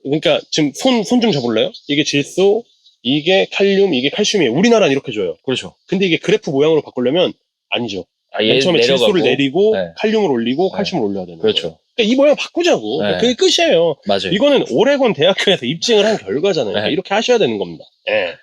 그러니까 지금 손 좀 줘볼래요? 이게 질소, 이게 칼륨, 이게 칼슘이에요. 우리나라는 이렇게 줘요. 그렇죠. 근데 이게 그래프 모양으로 바꾸려면 아니죠. 얘 맨 처음에 내려가고. 질소를 내리고 네. 칼륨을 올리고 네. 칼슘을 올려야 되는 그렇죠. 거예요. 그러니까 이 모양 바꾸자고. 네. 그게 끝이에요. 맞아요. 이거는 오레곤 대학교에서 입증을 한 결과잖아요. 네. 이렇게 하셔야 되는 겁니다. 예.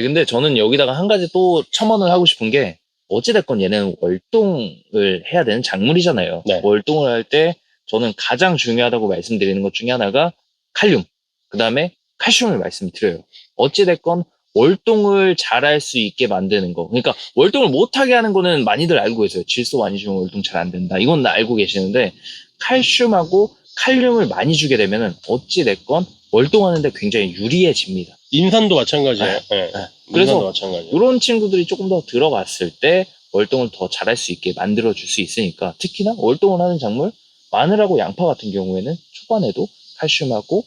근데 저는 여기다가 한 가지 또 첨언을 하고 싶은 게, 어찌됐건 얘는 월동을 해야 되는 작물이잖아요. 네. 월동을 할 때 저는 가장 중요하다고 말씀드리는 것 중에 하나가 칼륨, 그 다음에 칼슘을 말씀드려요. 어찌됐건 월동을 잘할 수 있게 만드는 거. 그러니까 월동을 못하게 하는 거는 많이들 알고 계세요. 질소 많이 주면 월동 잘 안 된다. 이건 알고 계시는데, 칼슘하고 칼륨을 많이 주게 되면은 어찌됐건 월동하는데 굉장히 유리해집니다. 인산도 마찬가지예요. 네. 예. 그래서 인산도 마찬가지예요. 이런 친구들이 조금 더 들어갔을 때 월동을 더 잘할 수 있게 만들어 줄 수 있으니까, 특히나 월동을 하는 작물, 마늘하고 양파 같은 경우에는 초반에도 칼슘하고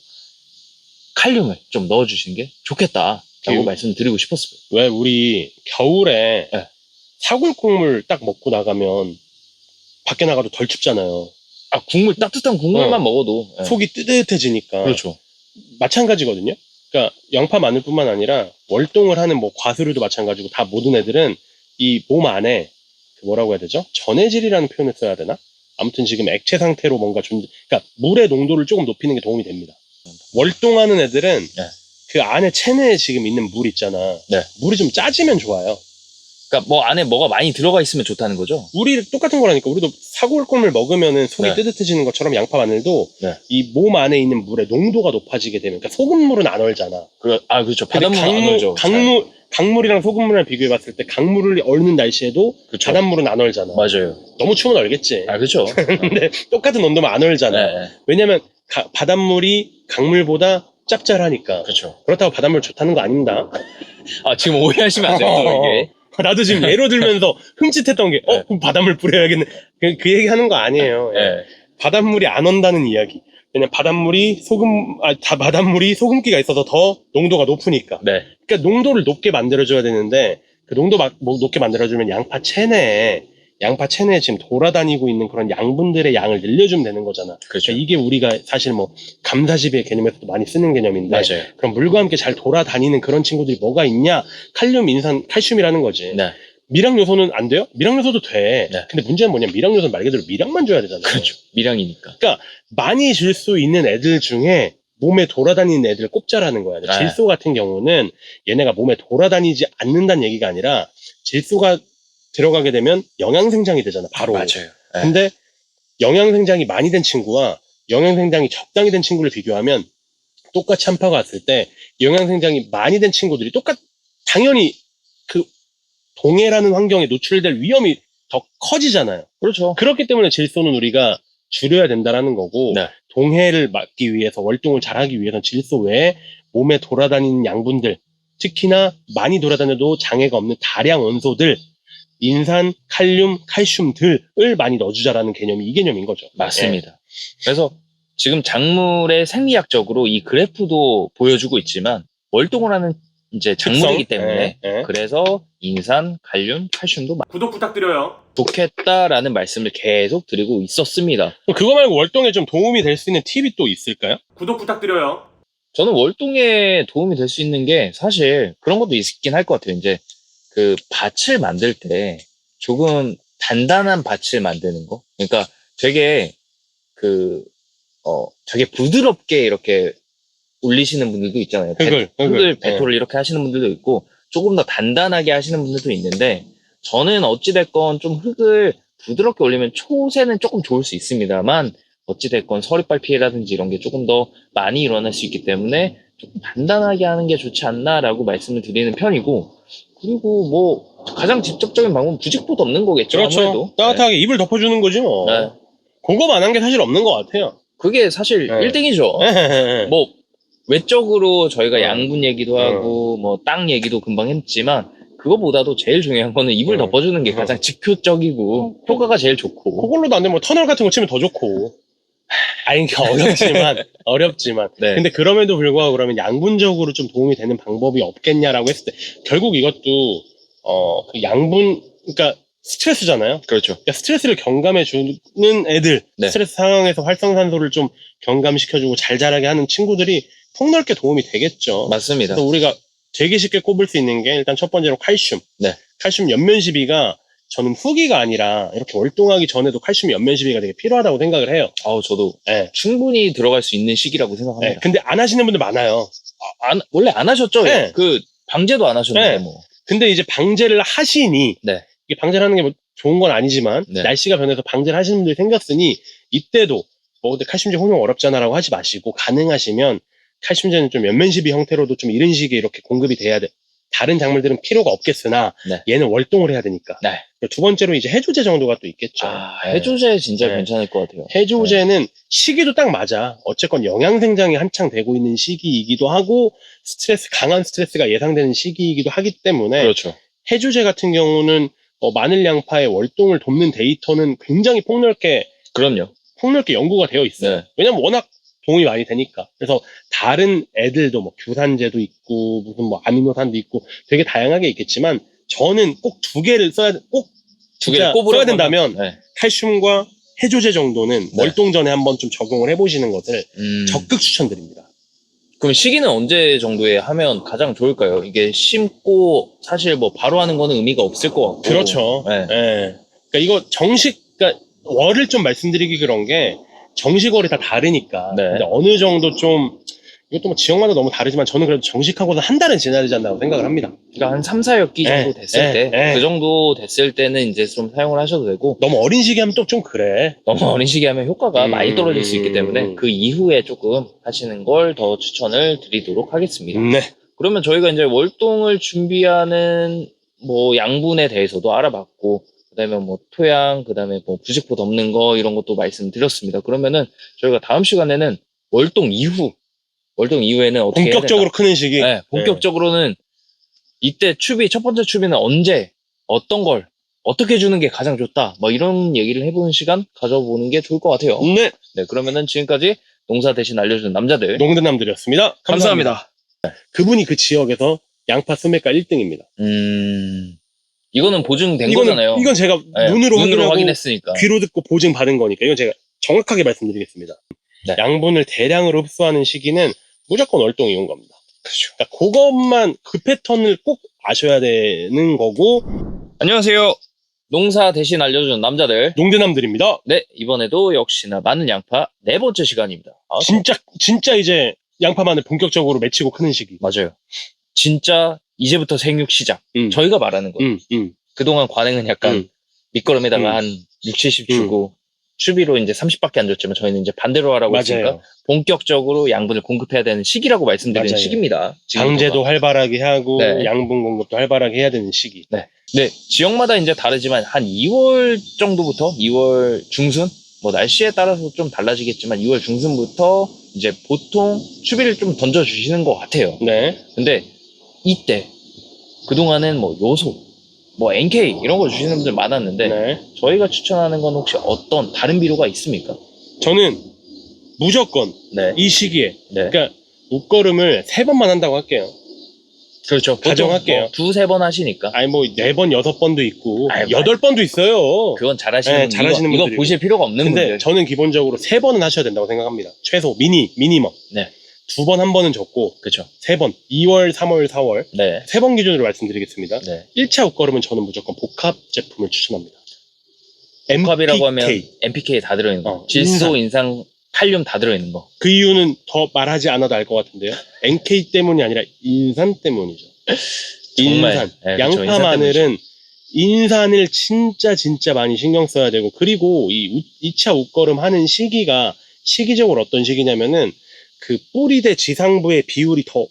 칼륨을 좀 넣어주시는 게 좋겠다라고 말씀드리고 싶었어요. 왜 우리 겨울에 네. 사골국물 딱 먹고 나가면 밖에 나가도 덜 춥잖아요. 국물, 따뜻한 국물만 먹어도. 네. 속이 뜨뜻해지니까. 그렇죠. 마찬가지거든요. 그러니까 양파 마늘뿐만 아니라 월동을 하는 뭐 과수류도 마찬가지고, 다 모든 애들은 이 몸 안에 그 뭐라고 해야 되죠? 전해질이라는 표현을 써야 되나? 아무튼 지금 액체 상태로 뭔가 그러니까 물의 농도를 조금 높이는 게 도움이 됩니다. 월동하는 애들은 네. 그 안에 체내에 지금 있는 물 있잖아. 네. 물이 좀 짜지면 좋아요. 그러니까 뭐 안에 뭐가 많이 들어가 있으면 좋다는 거죠? 우리 똑같은 거라니까. 우리도 사골국물 먹으면은 속이 네. 뜨뜻해지는 것처럼 양파 마늘도 네. 이 몸 안에 있는 물의 농도가 높아지게 되면, 그러니까 소금물은 안 얼잖아. 그렇죠. 근데 바닷물은 안 얼죠. 강물이랑 소금물을 비교해 봤을 때 강물을 얼는 날씨에도 그렇죠. 바닷물은 안 얼잖아. 맞아요. 너무 추우면 얼겠지. 그렇죠. 근데 똑같은 온도면 안 얼잖아. 네. 왜냐면 바닷물이 강물보다 짭짤하니까. 그렇죠. 그렇다고 바닷물 좋다는 거 아닙니다. 지금 오해하시면 안 돼요, 또 이게. 나도 지금 예로 들면서 흠칫했던 게, 그럼 바닷물 뿌려야겠네. 그 얘기 하는 거 아니에요. 네. 바닷물이 안 온다는 이야기. 왜냐면 바닷물이 소금기가 있어서 더 농도가 높으니까. 네. 그러니까 농도를 높게 만들어줘야 되는데, 그 농도 높게 만들어주면 양파 체내에 양파 체내에 지금 돌아다니고 있는 그런 양분들의 양을 늘려주면 되는 거잖아. 그렇죠. 그러니까 이게 우리가 사실 뭐 감사시비의 개념에서도 많이 쓰는 개념인데 맞아요. 그럼 물과 함께 잘 돌아다니는 그런 친구들이 뭐가 있냐? 칼륨, 인산, 칼슘이라는 거지. 네. 미량 요소는 안 돼요? 미량 요소도 돼. 네. 근데 문제는 뭐냐? 미량 요소는 말 그대로 미량만 줘야 되잖아요. 그렇죠. 미량이니까. 많이 줄 수 있는 애들 중에 몸에 돌아다니는 애들을 꼽자라는 거야. 네. 질소 같은 경우는 얘네가 몸에 돌아다니지 않는다는 얘기가 아니라 질소가 들어가게 되면 영양생장이 되잖아, 바로. 맞아요. 네. 근데 영양생장이 많이 된 친구와 영양생장이 적당히 된 친구를 비교하면 똑같이 한파가 왔을 때 영양생장이 많이 된 친구들이 당연히 그 동해라는 환경에 노출될 위험이 더 커지잖아요. 그렇죠. 그렇기 때문에 질소는 우리가 줄여야 된다라는 거고 네. 동해를 막기 위해서 월동을 잘하기 위해서는 질소 외에 몸에 돌아다니는 양분들 특히나 많이 돌아다녀도 장애가 없는 다량 원소들 인산, 칼륨, 칼슘들을 많이 넣어주자라는 개념이 이 개념인 거죠. 맞습니다. 그래서 지금 작물의 생리학적으로 이 그래프도 보여주고 있지만 월동을 하는 이제 작물이기 때문에 그래서 인산, 칼륨, 칼슘도 구독 부탁드려요. 좋겠다라는 말씀을 계속 드리고 있었습니다. 그거 말고 월동에 좀 도움이 될 수 있는 팁이 또 있을까요? 구독 부탁드려요. 저는 월동에 도움이 될 수 있는 게 사실 그런 것도 있긴 할 것 같아요. 이제 그 밭을 만들 때 조금 단단한 밭을 만드는 거. 그러니까 되게 되게 부드럽게 이렇게 올리시는 분들도 있잖아요. 흙을 배토를 이렇게 하시는 분들도 있고 조금 더 단단하게 하시는 분들도 있는데 저는 어찌됐건 좀 흙을 부드럽게 올리면 초세는 조금 좋을 수 있습니다만 어찌됐건 서리빨 피해라든지 이런 게 조금 더 많이 일어날 수 있기 때문에 조금 단단하게 하는 게 좋지 않나라고 말씀을 드리는 편이고 그리고 뭐 가장 직접적인 방법은 부직포도 없는 거겠죠. 그렇죠. 아무래도. 따뜻하게 입을 덮어주는 거지 뭐. 네. 그거만 한 게 사실 없는 것 같아요. 그게 사실 1등이죠. 뭐 외적으로 저희가 양분 얘기도 하고 뭐 땅 얘기도 금방 했지만 그거보다도 제일 중요한 거는 이불 덮어주는 게 가장 직효적이고 효과가 제일 좋고 그걸로도 안 되면 뭐 터널 같은 거 치면 더 좋고 아니 어렵지만 네. 근데 그럼에도 불구하고 그러면 양분적으로 좀 도움이 되는 방법이 없겠냐라고 했을 때 결국 이것도 그 양분 그러니까 스트레스잖아요. 그렇죠. 그러니까 스트레스를 경감해 주는 애들 스트레스 상황에서 활성산소를 좀 경감시켜주고 잘 자라게 하는 친구들이 폭넓게 도움이 되겠죠. 맞습니다. 그래서 우리가 되게 쉽게 꼽을 수 있는 게 일단 첫 번째로 칼슘. 칼슘 연면시비가 저는 후기가 아니라 이렇게 월동하기 전에도 칼슘 연면시비가 되게 필요하다고 생각을 해요. 저도 충분히 들어갈 수 있는 시기라고 생각합니다. 근데 안 하시는 분들 많아요. 원래 안 하셨죠? 그 방제도 안 하셨는데 뭐. 근데 이제 방제를 하시니 이게 방제를 하는 게 뭐 좋은 건 아니지만 날씨가 변해서 방제를 하시는 분들이 생겼으니 이때도 근데 칼슘제 혼용 어렵잖아라고 하지 마시고 가능하시면 칼슘제는 좀 연면시비 형태로도 좀 이런 식의 이렇게 공급이 돼야 돼. 다른 작물들은 필요가 없겠으나 얘는 월동을 해야 되니까. 두 번째로 이제 해조제 정도가 또 있겠죠. 해조제 진짜 괜찮을 것 같아요. 해조제는 시기도 딱 맞아. 어쨌건 영양생장이 한창 되고 있는 시기이기도 하고 강한 스트레스가 예상되는 시기이기도 하기 때문에 그렇죠. 해조제 같은 경우는 마늘 양파의 월동을 돕는 데이터는 굉장히 폭넓게 연구가 되어 있어요. 왜냐면 워낙 도움이 많이 되니까. 그래서 다른 애들도 뭐 규산제도 있고 무슨 뭐 아미노산도 있고 되게 다양하게 있겠지만 저는 꼭 두 개를 써야 된다면 칼슘과 해조제 정도는 월동 전에 한번 좀 적용을 해보시는 것을 적극 추천드립니다. 그럼 시기는 언제 정도에 하면 가장 좋을까요? 이게 심고 사실 뭐 바로 하는 거는 의미가 없을 것 같고. 그렇죠. 그러니까 이거 그러니까 월을 좀 말씀드리기 그런 게 정식월이 다 다르니까. 근데 어느 정도 좀 이것도 뭐 지역마다 너무 다르지만 저는 그래도 정식하고는 한 달은 지나야 되지 않나 생각을 합니다. 그러니까 한 3, 4엽기 정도 됐을 때, 그 정도 됐을 때는 이제 좀 사용을 하셔도 되고. 너무 어린 시기 하면 또 좀 그래. 너무 어린 시기 하면 효과가 많이 떨어질 수 있기 때문에 그 이후에 조금 하시는 걸 더 추천을 드리도록 하겠습니다. 그러면 저희가 이제 월동을 준비하는 뭐 양분에 대해서도 알아봤고, 그 다음에 뭐 토양, 그 다음에 뭐 부직포 덮는 거 이런 것도 말씀드렸습니다. 그러면은 저희가 다음 시간에는 월동 이후에는 어떻게 본격적으로 크는 시기. 본격적으로는 이때 첫 번째 추비는 언제, 어떤 걸 어떻게 주는 게 가장 좋다. 뭐 이런 얘기를 해보는 시간 가져보는 게 좋을 것 같아요. 그러면은 지금까지 농사 대신 알려주는 남자들 농대남들이었습니다. 감사합니다. 그분이 그 지역에서 양파 수매가 1등입니다. 이거는 보증된 거잖아요. 이건 제가 네, 눈으로 확인하고 확인했으니까. 귀로 듣고 보증 받은 거니까 이건 제가 정확하게 말씀드리겠습니다. 네. 양분을 대량으로 흡수하는 시기는 무조건 월동 이온 겁니다. 그렇죠. 그러니까 그것만 그 패턴을 꼭 아셔야 되는 거고. 안녕하세요. 농사 대신 알려주는 남자들. 농대남들입니다. 네, 이번에도 역시나 마늘 양파 4번째 시간입니다. 진짜 이제 양파 마늘 본격적으로 맺히고 크는 시기. 맞아요. 진짜 이제부터 생육 시작. 음. 저희가 말하는 거예요. 그동안 관행은 약간 밑거름에다가 한 6, 70 주고 추비로 이제 30밖에 안 줬지만 저희는 이제 반대로 하라고 했으니까 본격적으로 양분을 공급해야 되는 시기라고 말씀드리는 맞아요. 시기입니다. 방제도 활발하게 하고 네. 양분 공급도 활발하게 해야 되는 시기. 네. 네, 지역마다 이제 다르지만 한 2월 정도부터 2월 중순 뭐 날씨에 따라서 좀 달라지겠지만 2월 중순부터 이제 보통 추비를 좀 던져주시는 것 같아요. 네. 근데 이때 그동안은 뭐 요소, 뭐 NK 이런 거 주시는 분들 많았는데 네. 저희가 추천하는 건 혹시 어떤 다른 비료가 있습니까? 저는 무조건 네. 이 시기에 네. 그러니까 웃걸음을 3번만 한다고 할게요. 그렇죠. 가정할게요. 뭐 2-3번 하시니까. 아니 뭐 4번, 6번도 있고 아유, 8번도 있어요. 그건 잘하시는 네, 분들. 잘하시는 이거 분들이고. 보실 필요가 없는 근데 분들. 저는 기본적으로 3번은 하셔야 된다고 생각합니다. 최소 미니멈. 네. 2번, 1번은 적고 그렇죠. 3번 2월, 3월, 4월 네. 3번 기준으로 말씀드리겠습니다. 네. 1차 웃걸음은 저는 무조건 복합 제품을 추천합니다. 복합이라고 하면 MPK. NPK 다 들어있는 거. 어, 질소, 인상, 칼륨 다 들어있는 거. 그 이유는 더 말하지 않아도 알 것 같은데요. NK 때문이 아니라 인산 때문이죠. 정말. 인산. 네, 그쵸. 양파 인산 마늘은 인산을 진짜 많이 신경 써야 되고, 그리고 이 2차 웃걸음 하는 시기적으로 어떤 시기냐면은 그 뿌리 대 지상부의 비율이 더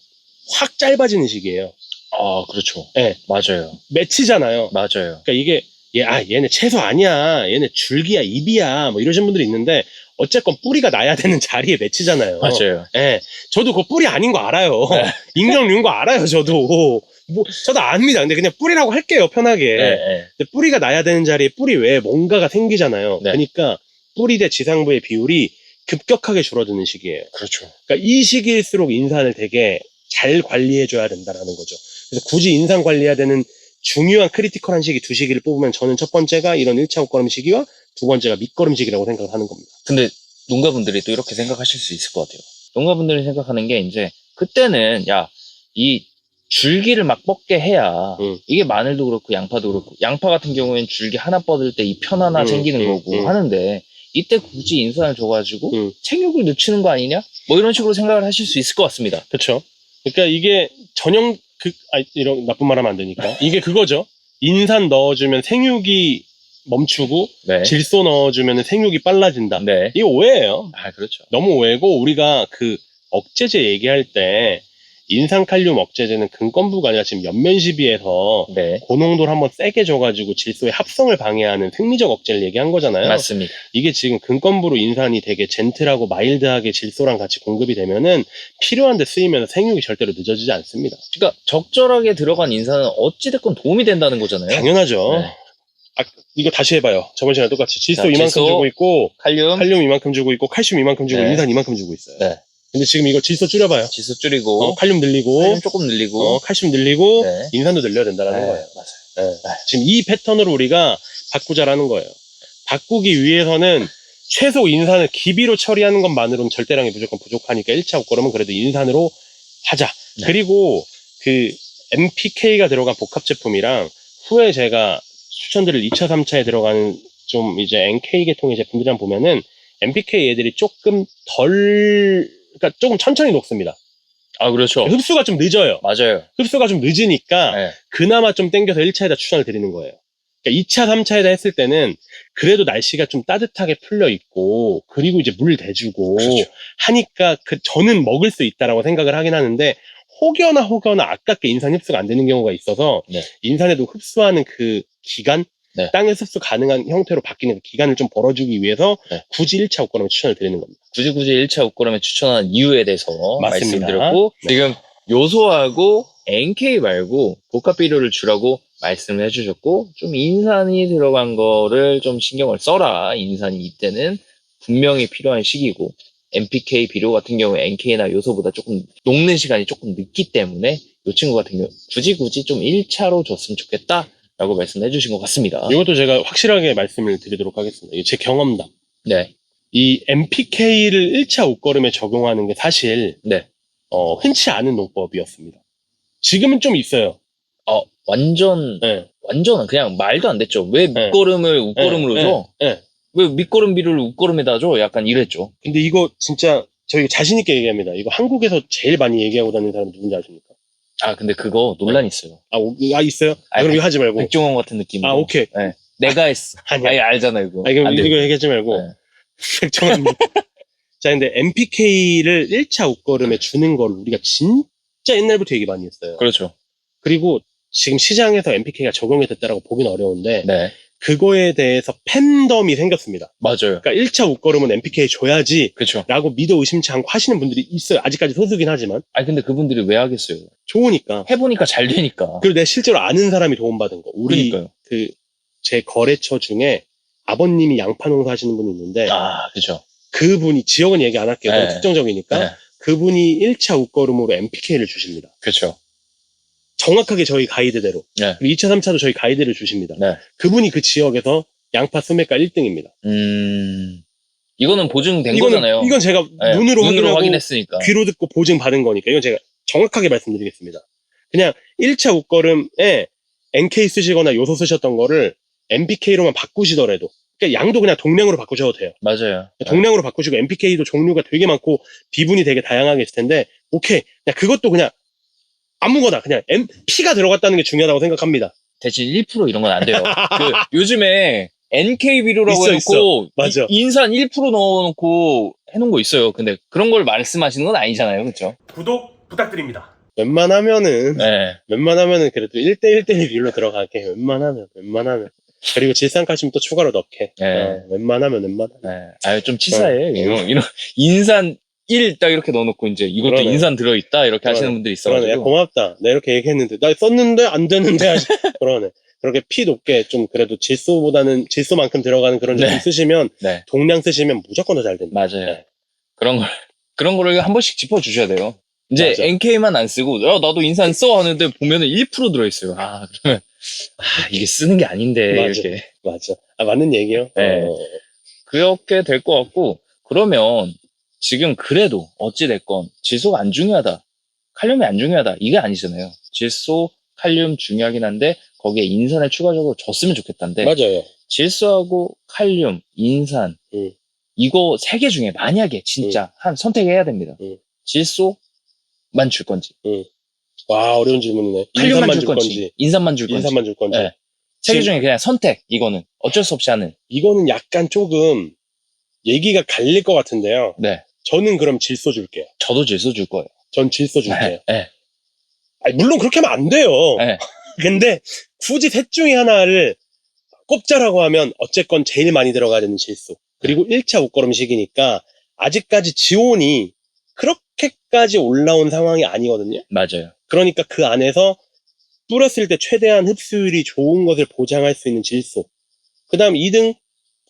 확 짧아지는 시기예요. 아, 그렇죠. 네. 맞아요. 맺히잖아요. 맞아요. 그러니까 이게 얘네 채소 아니야, 얘네 줄기야, 잎이야, 뭐 이러신 분들이 있는데 어쨌건 뿌리가 나야 되는 자리에 맺히잖아요. 맞아요. 예, 저도 그 뿌리 아닌 거 알아요. 네. 익명류인 거 알아요, 저도. 뭐 저도 압니다. 근데 그냥 뿌리라고 할게요, 편하게. 네, 네. 근데 뿌리가 나야 되는 자리에 뿌리 외에 뭔가가 생기잖아요. 네. 그러니까 뿌리 대 지상부의 비율이 급격하게 줄어드는 시기예요. 그렇죠. 그러니까 이 시기일수록 인산을 되게 잘 관리해줘야 된다라는 거죠. 그래서 굳이 인산 관리해야 되는 중요한 크리티컬한 시기 2시기를 뽑으면 저는 첫 번째가 이런 1차 옷걸음 시기와 두 번째가 밑거름 시기라고 생각을 하는 겁니다. 근데 농가분들이 또 이렇게 생각하실 수 있을 것 같아요. 농가분들이 생각하는 게 이제 그때는 이 줄기를 막 뻗게 해야 이게 마늘도 그렇고 양파도 그렇고 양파 같은 경우에는 줄기 하나 뻗을 때 이 편 하나 생기는 거고 하는데 이때 굳이 인산을 줘가지고 생육을 늦추는 거 아니냐? 뭐 이런 식으로 생각을 하실 수 있을 것 같습니다. 그렇죠. 그러니까 이게 이런 나쁜 말 하면 안 되니까. 이게 그거죠. 인산 넣어주면 생육이 멈추고 네. 질소 넣어주면 생육이 빨라진다. 네. 이거 오해예요. 아, 그렇죠. 너무 오해고, 우리가 그 억제제 얘기할 때 인산칼륨 억제제는 근권부가 아니라 지금 연면시비에서 네. 고농도를 한번 세게 줘가지고 질소의 합성을 방해하는 생리적 억제를 얘기한 거잖아요. 맞습니다. 이게 지금 근권부로 인산이 되게 젠틀하고 마일드하게 질소랑 같이 공급이 되면은 필요한데 쓰이면서 생육이 절대로 늦어지지 않습니다. 그러니까 적절하게 들어간 인산은 어찌됐건 도움이 된다는 거잖아요. 당연하죠. 네. 이거 다시 해봐요. 저번 시간에 똑같이 질소 자, 이만큼 질소, 주고 있고 칼륨 이만큼 주고 있고 칼슘 이만큼 주고 네. 인산 이만큼 주고 있어요. 네. 근데 지금 이거 질소 줄여봐요. 질소 줄이고 칼륨 늘리고 칼륨 조금 늘리고 칼슘 늘리고 네. 인산도 늘려야 된다는 네, 거예요. 맞아요. 네. 지금 이 패턴으로 우리가 바꾸자라는 거예요. 바꾸기 위해서는 최소 인산을 기비로 처리하는 것만으로는 절대량이 무조건 부족하니까 1차 옷걸음은 그래도 인산으로 하자. 네. 그리고 그 NPK가 들어간 복합 제품이랑 후에 제가 추천드릴 2차, 3차에 들어가는 좀 이제 NK 계통의 제품들이랑 보면은 NPK 얘들이 조금 그러니까 조금 천천히 녹습니다. 아, 그렇죠. 흡수가 좀 늦어요. 맞아요. 흡수가 좀 늦으니까 네. 그나마 좀 땡겨서 1차에다 추천을 드리는 거예요. 그러니까 2차, 3차에다 했을 때는 그래도 날씨가 좀 따뜻하게 풀려 있고 그리고 이제 물 대주고 그렇죠. 하니까 저는 먹을 수 있다라고 생각을 하긴 하는데 혹여나 아깝게 인산 흡수가 안 되는 경우가 있어서 네. 인산에도 흡수하는 그 기간, 네. 땅에 흡수 가능한 형태로 바뀌는 그 기간을 좀 벌어주기 위해서 네. 굳이 1차 옷걸음을 추천을 드리는 겁니다. 굳이 1차 옷걸음에 추천한 이유에 대해서 맞습니다. 말씀드렸고 네. 지금 요소하고 NK 말고 복합 비료를 주라고 말씀을 해주셨고 좀 인산이 들어간 거를 좀 신경을 써라. 인산이 이때는 분명히 필요한 시기고 NPK 비료 같은 경우에 NK나 요소보다 조금 녹는 시간이 조금 늦기 때문에 이 친구 같은 경우 굳이 좀 1차로 줬으면 좋겠다 라고 말씀해 주신 것 같습니다. 이것도 제가 확실하게 말씀을 드리도록 하겠습니다. 이게 제 경험담. 네. 이 MPK를 1차 옷걸음에 적용하는 게 사실 네. 흔치 않은 농법이었습니다. 지금은 좀 있어요. 완전 네. 완전 그냥 말도 안 됐죠. 왜 밑거름을 웃거름으로 줘? 네. 왜 밑거름 비료를 웃거름에다 줘? 약간 이랬죠. 근데 이거 진짜 저희 자신 있게 얘기합니다. 이거 한국에서 제일 많이 얘기하고 다니는 사람 누군지 아십니까? 근데 그거 논란 있어요. 있어요? 아니, 그럼 이거 하지 말고. 백종원 같은 느낌으로. 오케이. 네. 내가 했어. 아니, 알잖아, 이거. 그럼 안 이거 돼요. 얘기하지 말고. 네. 백종원. 자, 근데 MPK를 1차 옷걸음에 주는 걸 우리가 진짜 옛날부터 얘기 많이 했어요. 그렇죠. 그리고 지금 시장에서 MPK가 적용이 됐다라고 보긴 어려운데, 네. 그거에 대해서 팬덤이 생겼습니다. 맞아요. 그러니까 1차 옷걸음은 MPK 줘야지. 그렇죠. 라고 믿어 의심치 않고 하시는 분들이 있어요. 아직까지 소수긴 하지만. 근데 그분들이 왜 하겠어요? 좋으니까. 해보니까 잘 되니까. 그리고 내가 실제로 아는 사람이 도움받은 거. 그러니까요. 제 거래처 중에 아버님이 양파 농사 하시는 분이 있는데, 그죠. 그분이, 지역은 얘기 안 할게요. 네. 특정적이니까. 네. 그분이 1차 옷걸음으로 MPK를 주십니다. 그렇죠. 정확하게 저희 가이드대로. 네. 그리고 2차, 3차도 저희 가이드를 주십니다. 네. 그분이 그 지역에서 양파 수매가 1등입니다. 이거는 보증된 거잖아요. 이건 제가 네. 눈으로 확인했으니까. 귀로 듣고 보증 받은 거니까. 이건 제가 정확하게 말씀드리겠습니다. 그냥 1차 옷걸음에 NK 쓰시거나 요소 쓰셨던 거를 MPK로만 바꾸시더라도, 그러니까 양도 그냥 동량으로 바꾸셔도 돼요. 맞아요. 동량으로 바꾸시고 MPK도 종류가 되게 많고 비분이 되게 다양하게 있을 텐데, 오케이. 그냥 그것도 그냥 아무거나 그냥 P가 들어갔다는 게 중요하다고 생각합니다. 대신 1% 이런 건 안 돼요. 요즘에 NK 비료라고 해놓고 맞아. 인산 1% 넣어놓고 해놓은 거 있어요. 근데 그런 걸 말씀하시는 건 아니잖아요. 그렇죠? 구독 부탁드립니다. 웬만하면은 그래도 1대1대1 비율로 들어가게. 웬만하면. 그리고 질산칼슘 또 추가로 넣게. 웬만하면. 좀 치사해. 이런 인산 1 딱 이렇게 넣어놓고 이제 이것도 그러네. 인산 들어있다 이렇게 하시는 분들이 있어가지고. 그러네. 고맙다. 내가 이렇게 얘기했는데 나 썼는데 안 되는데 그러네. 그렇게 피 높게 좀 그래도 질소만큼 들어가는 그런 제품 쓰시면, 동량 쓰시면 무조건 더 잘 된다. 맞아요. 네. 그런 거를 한 번씩 짚어주셔야 돼요. 이제 맞아. NK만 안 쓰고 나도 인산 써 하는데 보면은 1% 들어있어요. 그러면 이게 쓰는 게 아닌데. 맞아. 이렇게. 맞아. 맞는 얘기예요. 네. 그렇게 될 것 같고, 그러면 지금 그래도 어찌됐건 질소가 안 중요하다, 칼륨이 안 중요하다, 이게 아니잖아요. 질소, 칼륨 중요하긴 한데 거기에 인산을 추가적으로 줬으면 좋겠다는데, 맞아요. 질소하고 칼륨, 인산 이거 3개 중에 만약에 진짜 한 선택해야 됩니다. 질소만 줄 건지, 와, 어려운 질문이네. 칼륨만 줄 건지, 인산만 줄 건지. 인산만 줄 건지. 네. 3개 중에 그냥 선택. 이거는 어쩔 수 없이 하는. 이거는 약간 조금 얘기가 갈릴 것 같은데요. 네. 저는 그럼 질소 줄게요. 저도 질소 줄 거예요. 전 질소 줄게요. 네. 물론 그렇게 하면 안 돼요. 네. 근데 굳이 셋 중에 하나를 꼽자라고 하면 어쨌건 제일 많이 들어가야 되는 질소. 그리고 1차 옷걸음 시기니까 아직까지 지온이 그렇게까지 올라온 상황이 아니거든요. 맞아요. 그러니까 그 안에서 뿌렸을 때 최대한 흡수율이 좋은 것을 보장할 수 있는 질소. 그 다음 2등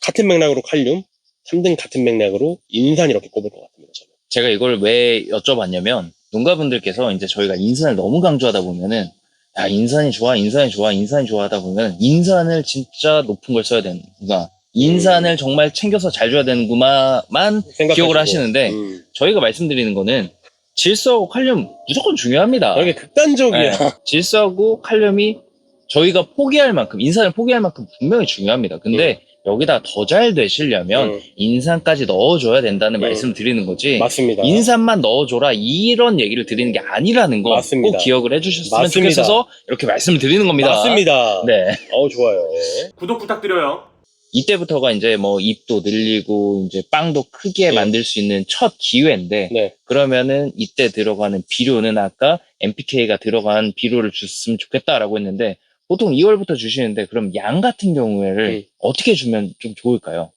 같은 맥락으로 칼륨, 3등 같은 맥락으로 인산, 이렇게 꼽을 것 같습니다. 저는. 제가 이걸 왜 여쭤봤냐면, 농가분들께서 이제 저희가 인산을 너무 강조하다 보면은, 인산이 좋아 하다 보면 인산을 진짜 높은 걸 써야 되는구나, 인산을 정말 챙겨서 잘 줘야 되는구나만 기억을 하시는데, 저희가 말씀드리는 거는 질소하고 칼륨 무조건 중요합니다. 이게 극단적이야. 네. 질소하고 칼륨이 저희가 포기할 만큼, 인산을 포기할 만큼 분명히 중요합니다. 근데 여기다 더 잘 되시려면 인산까지 넣어줘야 된다는 말씀을 드리는 거지. 맞습니다. 인산만 넣어줘라 이런 얘기를 드리는 게 아니라는 거 꼭 기억을 해주셨으면 좋겠어서 이렇게 말씀을 드리는 겁니다. 맞습니다. 네. 좋아요. 구독 부탁드려요. 이때부터가 이제 뭐 잎도 늘리고 이제 빵도 크게 만들 수 있는 첫 기회인데, 그러면은 이때 들어가는 비료는 아까 MPK가 들어간 비료를 줬으면 좋겠다라고 했는데, 보통 2월부터 주시는데 그럼 양 같은 경우에를 어떻게 주면 좀 좋을까요?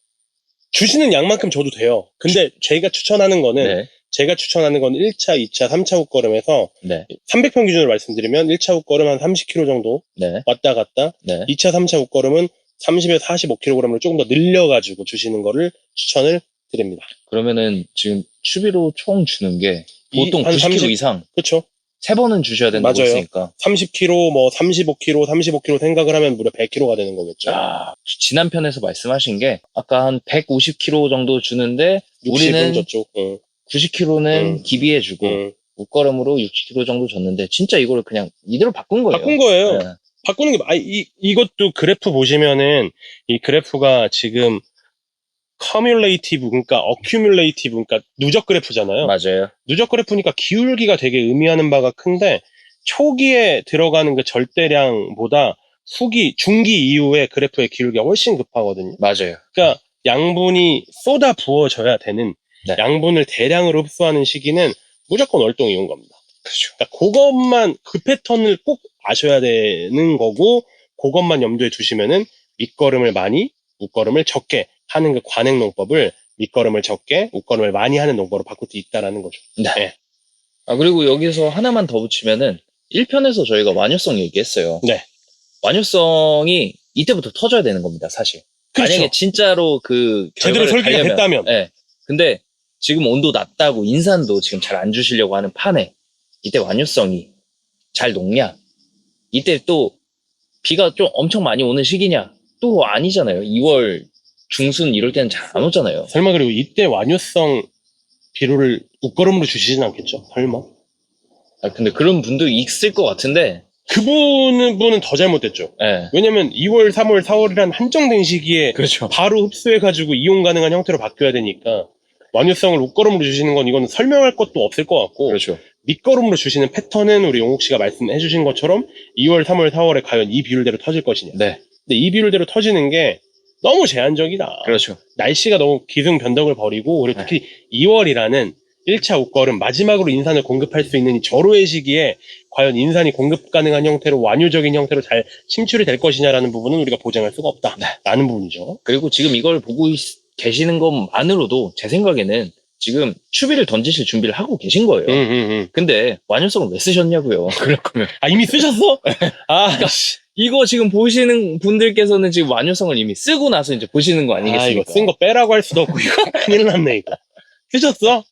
주시는 양만큼 줘도 돼요. 근데 제가 추천하는 거는 1차, 2차, 3차 옷걸음에서 300평 기준으로 말씀드리면 1차 옷걸음 한 30kg 정도 왔다 갔다, 2차, 3차 옷걸음은 30에서 45kg으로 조금 더 늘려가지고 주시는 거를 추천을 드립니다. 그러면은 지금 추비로 총 주는 게 보통 90kg 이상. 그렇죠. 3번은 주셔야 된다고 맞아요. 했으니까. 30kg, 뭐 35kg, 35kg 생각을 하면 무려 100kg가 되는 거겠죠. 지난 편에서 말씀하신 게 아까 한 150kg 정도 주는데 60은 우리는 저쪽. 90kg는 기비해주고 웃걸음으로 60kg 정도 줬는데 진짜 이거를 그냥 이대로 바꾼 거예요. 바꾼 거예요. 네. 바꾸는 게, 이것도 그래프 보시면은, 이 그래프가 지금, 커뮬레이티브, 그러니까 어큐뮬레이티브, 그러니까 누적 그래프잖아요. 맞아요. 누적 그래프니까 기울기가 되게 의미하는 바가 큰데, 초기에 들어가는 그 절대량보다 중기 이후에 그래프의 기울기가 훨씬 급하거든요. 맞아요. 그러니까 양분이 쏟아 부어져야 되는, 네. 양분을 대량으로 흡수하는 시기는 무조건 월동이온 겁니다. 그렇죠. 그러니까 그것만, 그 패턴을 꼭 아셔야 되는 거고, 그것만 염두에 두시면은 밑거름을 많이, 웃걸음을 적게 하는 그 관행농법을 밑거름을 적게, 웃걸음을 많이 하는 농법으로 바꿀 수 있다라는 거죠. 네. 네. 그리고 여기서 하나만 더 붙이면은 1편에서 저희가 완효성 얘기했어요. 네. 완효성이 이때부터 터져야 되는 겁니다, 사실. 그렇죠. 만약에 진짜로 그 제대로 결과를 설계가 됐다면. 네. 근데 지금 온도 낮다고 인산도 지금 잘 안 주시려고 하는 판에 이때 완효성이 잘 녹냐? 이때 또 비가 좀 엄청 많이 오는 시기냐? 또 아니잖아요. 2월 중순 이럴 때는 잘 안 오잖아요. 설마 그리고 이때 완효성 비료를 웃걸음으로 주시진 않겠죠? 설마? 근데 그런 분도 있을 것 같은데. 그분은 더 잘못됐죠. 네. 왜냐면 2월, 3월, 4월이란 한정된 시기에 그렇죠. 바로 흡수해가지고 이용 가능한 형태로 바뀌어야 되니까 완효성을 웃걸음으로 주시는 건 이거는 설명할 것도 없을 것 같고 그렇죠. 밑거름으로 주시는 패턴은 우리 용욱 씨가 말씀해 주신 것처럼 2월, 3월, 4월에 과연 이 비율대로 터질 것이냐. 네. 근데 이 비율대로 터지는 게 너무 제한적이다. 그렇죠. 날씨가 너무 기승변덕을 벌이고 그리고 특히 2월이라는 1차 웃걸음 마지막으로 인산을 공급할 수 있는 이 절호의 시기에 과연 인산이 공급 가능한 형태로 완효적인 형태로 잘 침출이 될 것이냐라는 부분은 우리가 보장할 수가 없다라는 부분이죠. 그리고 지금 이걸 보고 계시는 것만으로도 제 생각에는 지금 추비를 던지실 준비를 하고 계신 거예요. 근데 완효성을 왜 쓰셨냐고요. 그럴 거면. 이미 쓰셨어? 그러니까 이거 지금 보시는 분들께서는 지금 완효성을 이미 쓰고 나서 이제 보시는 거 아니겠습니까? 이거 쓴 거 빼라고 할 수도 없고 이거 큰일 났네 이거. 쓰셨어?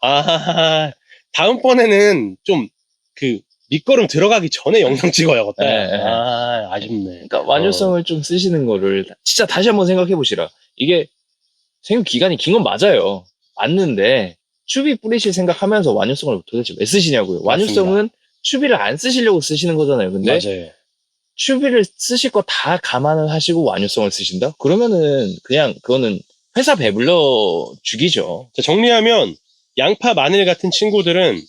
다음번에는 좀 그 밑거름 들어가기 전에 영상 찍어야겠다. 네. 아쉽네. 그러니까 완효성을 좀 쓰시는 거를 진짜 다시 한번 생각해 보시라. 이게 생육 기간이 긴 건 맞아요. 맞는데 추비 뿌리실 생각하면서 완효성을 도대체 왜 쓰시냐고요. 완효성은 추비를 안 쓰시려고 쓰시는 거잖아요. 근데 맞아요. 추비를 쓰실 거 다 감안을 하시고 완효성을 쓰신다? 그러면은 그냥 그거는 회사 배불러 죽이죠. 자, 정리하면 양파, 마늘 같은 친구들은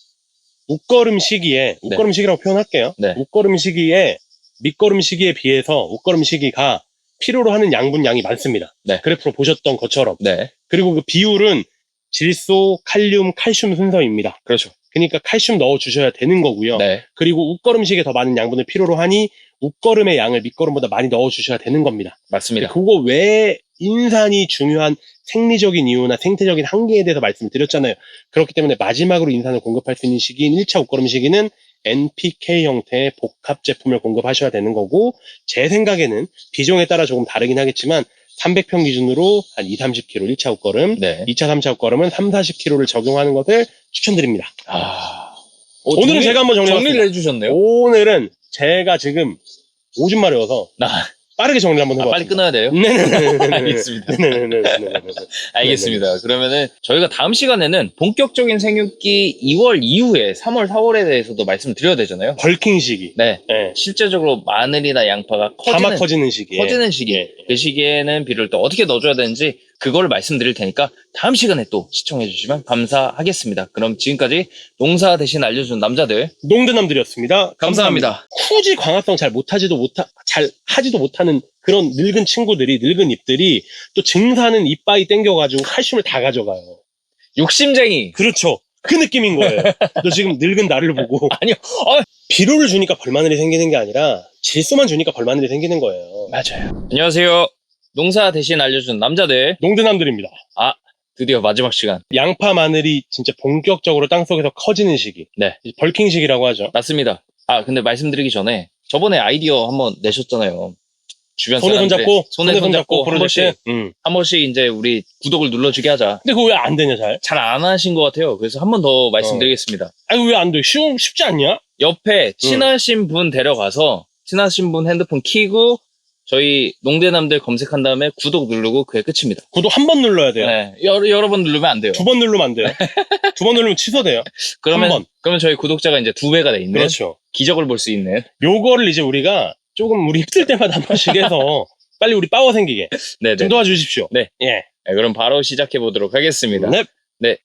웃걸음 시기에 웃걸음 시기라고 표현할게요. 네. 웃걸음 시기에 밑거름 시기에 비해서 웃걸음 시기가 필요로 하는 양분량이 많습니다. 네. 그래프로 보셨던 것처럼. 네. 그리고 그 비율은 질소, 칼륨, 칼슘 순서입니다. 그렇죠. 그러니까 칼슘 넣어주셔야 되는 거고요. 네. 그리고 웃걸음 시기에 더 많은 양분을 필요로 하니 웃걸음의 양을 밑거름보다 많이 넣어주셔야 되는 겁니다. 맞습니다. 그거 왜 인산이 중요한 생리적인 이유나 생태적인 한계에 대해서 말씀을 드렸잖아요. 그렇기 때문에 마지막으로 인산을 공급할 수 있는 시기인 1차 웃걸음 시기는 NPK 형태의 복합 제품을 공급하셔야 되는 거고 제 생각에는 비중에 따라 조금 다르긴 하겠지만 300평 기준으로 한 2, 30kg 1차 웃걸음, 네. 2차, 3차 웃걸음은 3, 40kg를 적용하는 것을 추천드립니다. 오늘은 제가 한번 정리를 해주셨네요. 오늘은 제가 지금 오줌 마려워서 빠르게 정리를 한번 해봤습니다. 빨리 끊어야 돼요? 네네네. 알겠습니다. 네네네. 알겠습니다. 그러면은 저희가 다음 시간에는 본격적인 생육기 2월 이후에 3월, 4월에 대해서도 말씀을 드려야 되잖아요. 벌킹 시기. 네. 네. 실제적으로 마늘이나 양파가 가마 커지는 시기에. 시기. 그 시기에는 비료를 또 어떻게 넣어줘야 되는지 그걸 말씀드릴 테니까 다음 시간에 또 시청해 주시면 감사하겠습니다. 그럼 지금까지 농사 대신 알려준 남자들 농드남들이었습니다. 감사합니다. 굳이 광합성 잘 하지도 못하는 그런 늙은 친구들이, 늙은 잎들이 또 증사는 이빠이 땡겨가지고 칼슘을 다 가져가요. 욕심쟁이. 그렇죠. 그 느낌인 거예요. 너 지금 늙은 나를 보고. 아니요. 비료를 주니까 벌마늘이 생기는 게 아니라 질소만 주니까 벌마늘이 생기는 거예요. 맞아요. 안녕하세요. 농사 대신 알려준 남자들 농드남들입니다. 드디어 마지막 시간. 양파, 마늘이 진짜 본격적으로 땅속에서 커지는 시기. 네. 벌킹 시기라고 하죠. 맞습니다. 근데 말씀드리기 전에 저번에 아이디어 한번 내셨잖아요. 주변 손에 사람들의 손 잡고 한 번씩 프로젝트. 한 번씩 이제 우리 구독을 눌러주게 하자. 근데 그거 왜 안 되냐 잘? 잘 안 하신 것 같아요. 그래서 한 번 더 말씀드리겠습니다. 왜 안 돼? 쉽지 않냐? 옆에 친하신 분 데려가서 친하신 분 핸드폰 키고 저희 농대남들 검색한 다음에 구독 누르고 그게 끝입니다. 구독 한 번 눌러야 돼요. 네, 여러 번 누르면 안 돼요. 두 번 누르면 안 돼요. 두 번 누르면 취소돼요. 한 번. 그러면 저희 구독자가 이제 2배가 돼 있는 그렇죠. 기적을 볼 수 있는. 요거를 이제 우리가 조금 우리 힘들 때마다 한 번씩 해서 빨리 우리 파워 생기게 네네. 좀 도와주십시오. 네. 예. 네, 그럼 바로 시작해 보도록 하겠습니다. 네. 네.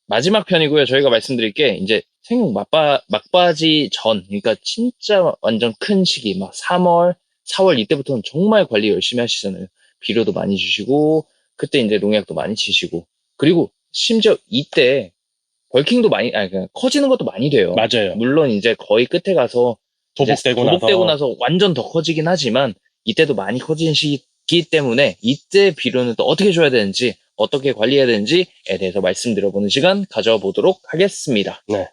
마지막 편이고요. 저희가 말씀드릴 게 이제 생육 막바지 전, 그러니까 진짜 완전 큰 시기, 막 3월, 4월 이때부터는 정말 관리 열심히 하시잖아요. 비료도 많이 주시고, 그때 이제 농약도 많이 치시고, 그리고 심지어 이때 벌킹도 많이, 그냥 커지는 것도 많이 돼요. 맞아요. 물론 이제 거의 끝에 가서 도복되고 나서 완전 더 커지긴 하지만, 이때도 많이 커진 시기이기 때문에, 이때 비료는 또 어떻게 줘야 되는지, 어떻게 관리해야 되는지에 대해서 말씀드려보는 시간 가져보도록 하겠습니다. 네.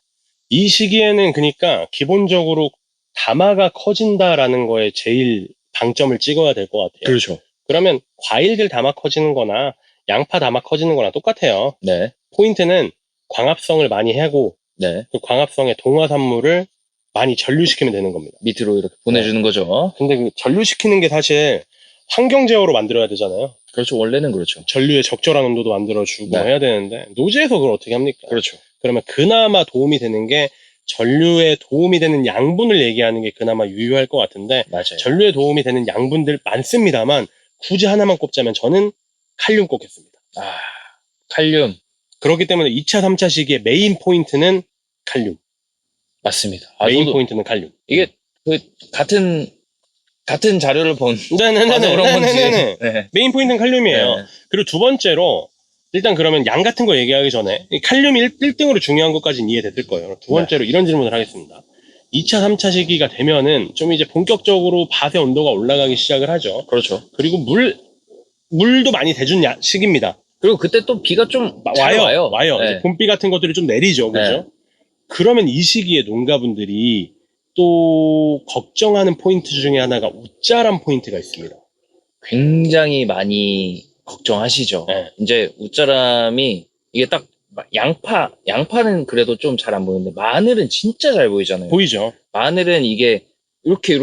이 시기에는 그러니까 기본적으로 다마가 커진다라는 거에 제일 방점을 찍어야 될 것 같아요. 그렇죠. 그러면 과일들 다마 커지는 거나 양파 다마 커지는 거나 똑같아요. 네. 포인트는 광합성을 많이 하고 네. 그 광합성의 동화산물을 많이 전류시키면 되는 겁니다. 밑으로 이렇게 보내주는 거죠. 근데 그 전류시키는 게 사실 환경 제어로 만들어야 되잖아요. 그렇죠. 원래는 그렇죠. 전류의 적절한 온도도 만들어주고 네. 해야 되는데 노지에서 그걸 어떻게 합니까? 그렇죠. 그러면 그나마 도움이 되는 게 전류에 도움이 되는 양분을 얘기하는 게 그나마 유효할 것 같은데 맞아요. 전류에 도움이 되는 양분들 많습니다만 굳이 하나만 꼽자면 저는 칼륨 꼽겠습니다. 칼륨. 그렇기 때문에 2차, 3차 시기에 메인 포인트는 칼륨. 맞습니다. 메인 저도 포인트는 칼륨. 이게 그 같은 자료를 본 네네네네. 그런 건지. 네네네. 네. 메인 포인트는 칼륨이에요. 네. 그리고 두 번째로 일단 그러면 양 같은 거 얘기하기 전에 이 칼륨이 1등으로 중요한 것까지는 이해됐을 거예요. 두 번째로 이런 질문을 하겠습니다. 2차, 3차 시기가 되면은 좀 이제 본격적으로 밭의 온도가 올라가기 시작을 하죠. 그렇죠. 그리고 물도 많이 대준 시기입니다. 그리고 그때 또 비가 좀 잘 와요. 네. 이제 봄비 같은 것들이 좀 내리죠. 그죠? 네. 그러면 이 시기에 농가분들이 또 걱정하는 포인트 중에 하나가 웃자란 포인트가 있습니다. 굉장히 많이 걱정하시죠. 네. 이제 웃자람이 이게 딱 양파는 그래도 좀 잘 안 보이는데 마늘은 진짜 잘 보이잖아요. 보이죠? 마늘은 이게 이렇게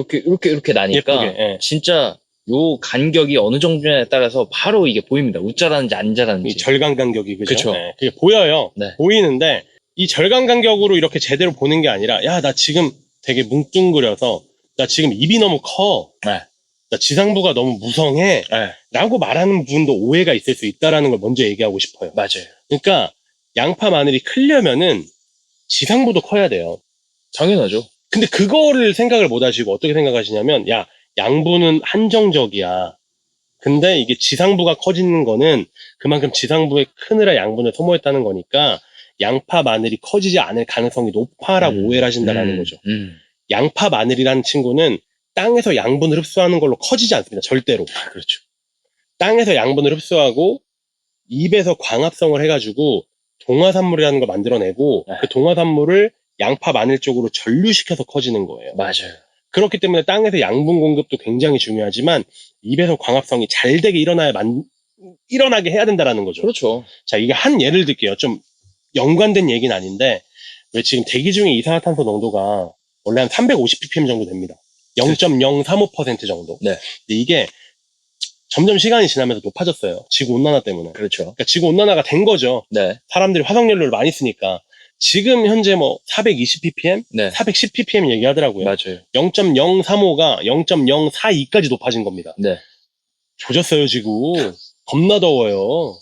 나니까 예쁘게. 예. 진짜 요 간격이 어느 정도냐에 따라서 바로 이게 보입니다. 웃자라는지 안 자라는지. 이 절간 간격이 그죠? 그쵸. 네, 그게 보여요. 네. 보이는데 이 절간 간격으로 이렇게 제대로 보는 게 아니라 야, 나 지금 되게 뭉뚱그려서 나 지금 입이 너무 커. 네. 나 지상부가 너무 무성해. 네. 라고 말하는 부분도 오해가 있을 수 있다라는 걸 먼저 얘기하고 싶어요. 맞아요. 그러니까 양파 마늘이 크려면은 지상부도 커야 돼요. 당연하죠. 근데 그거를 생각을 못 하시고 어떻게 생각하시냐면 야, 양부는 한정적이야. 근데 이게 지상부가 커지는 거는 그만큼 지상부에 크느라 양분을 소모했다는 거니까 양파 마늘이 커지지 않을 가능성이 높아라고 오해를 하신다라는 거죠. 양파 마늘이라는 친구는 땅에서 양분을 흡수하는 걸로 커지지 않습니다. 절대로. 그렇죠. 땅에서 양분을 흡수하고 입에서 광합성을 해가지고 동화산물이라는 걸 만들어내고 네. 그 동화산물을 양파 마늘 쪽으로 전류시켜서 커지는 거예요. 맞아요. 그렇기 때문에 땅에서 양분 공급도 굉장히 중요하지만 입에서 광합성이 잘 되게 일어나게 해야 된다라는 거죠. 그렇죠. 자, 이게 한 예를 들게요. 좀 연관된 얘기는 아닌데 왜 지금 대기 중에 이산화탄소 농도가 원래 한 350ppm 정도 됩니다. 0.035% 정도. 네. 근데 이게 점점 시간이 지나면서 높아졌어요. 지구온난화 때문에. 그렇죠. 그러니까 지구온난화가 된 거죠. 네. 사람들이 화석연료를 많이 쓰니까. 지금 현재 뭐 420ppm, 네. 410ppm 얘기하더라고요. 맞아요. 0.035가 0.042까지 높아진 겁니다. 네. 조졌어요, 지구. 겁나 더워요.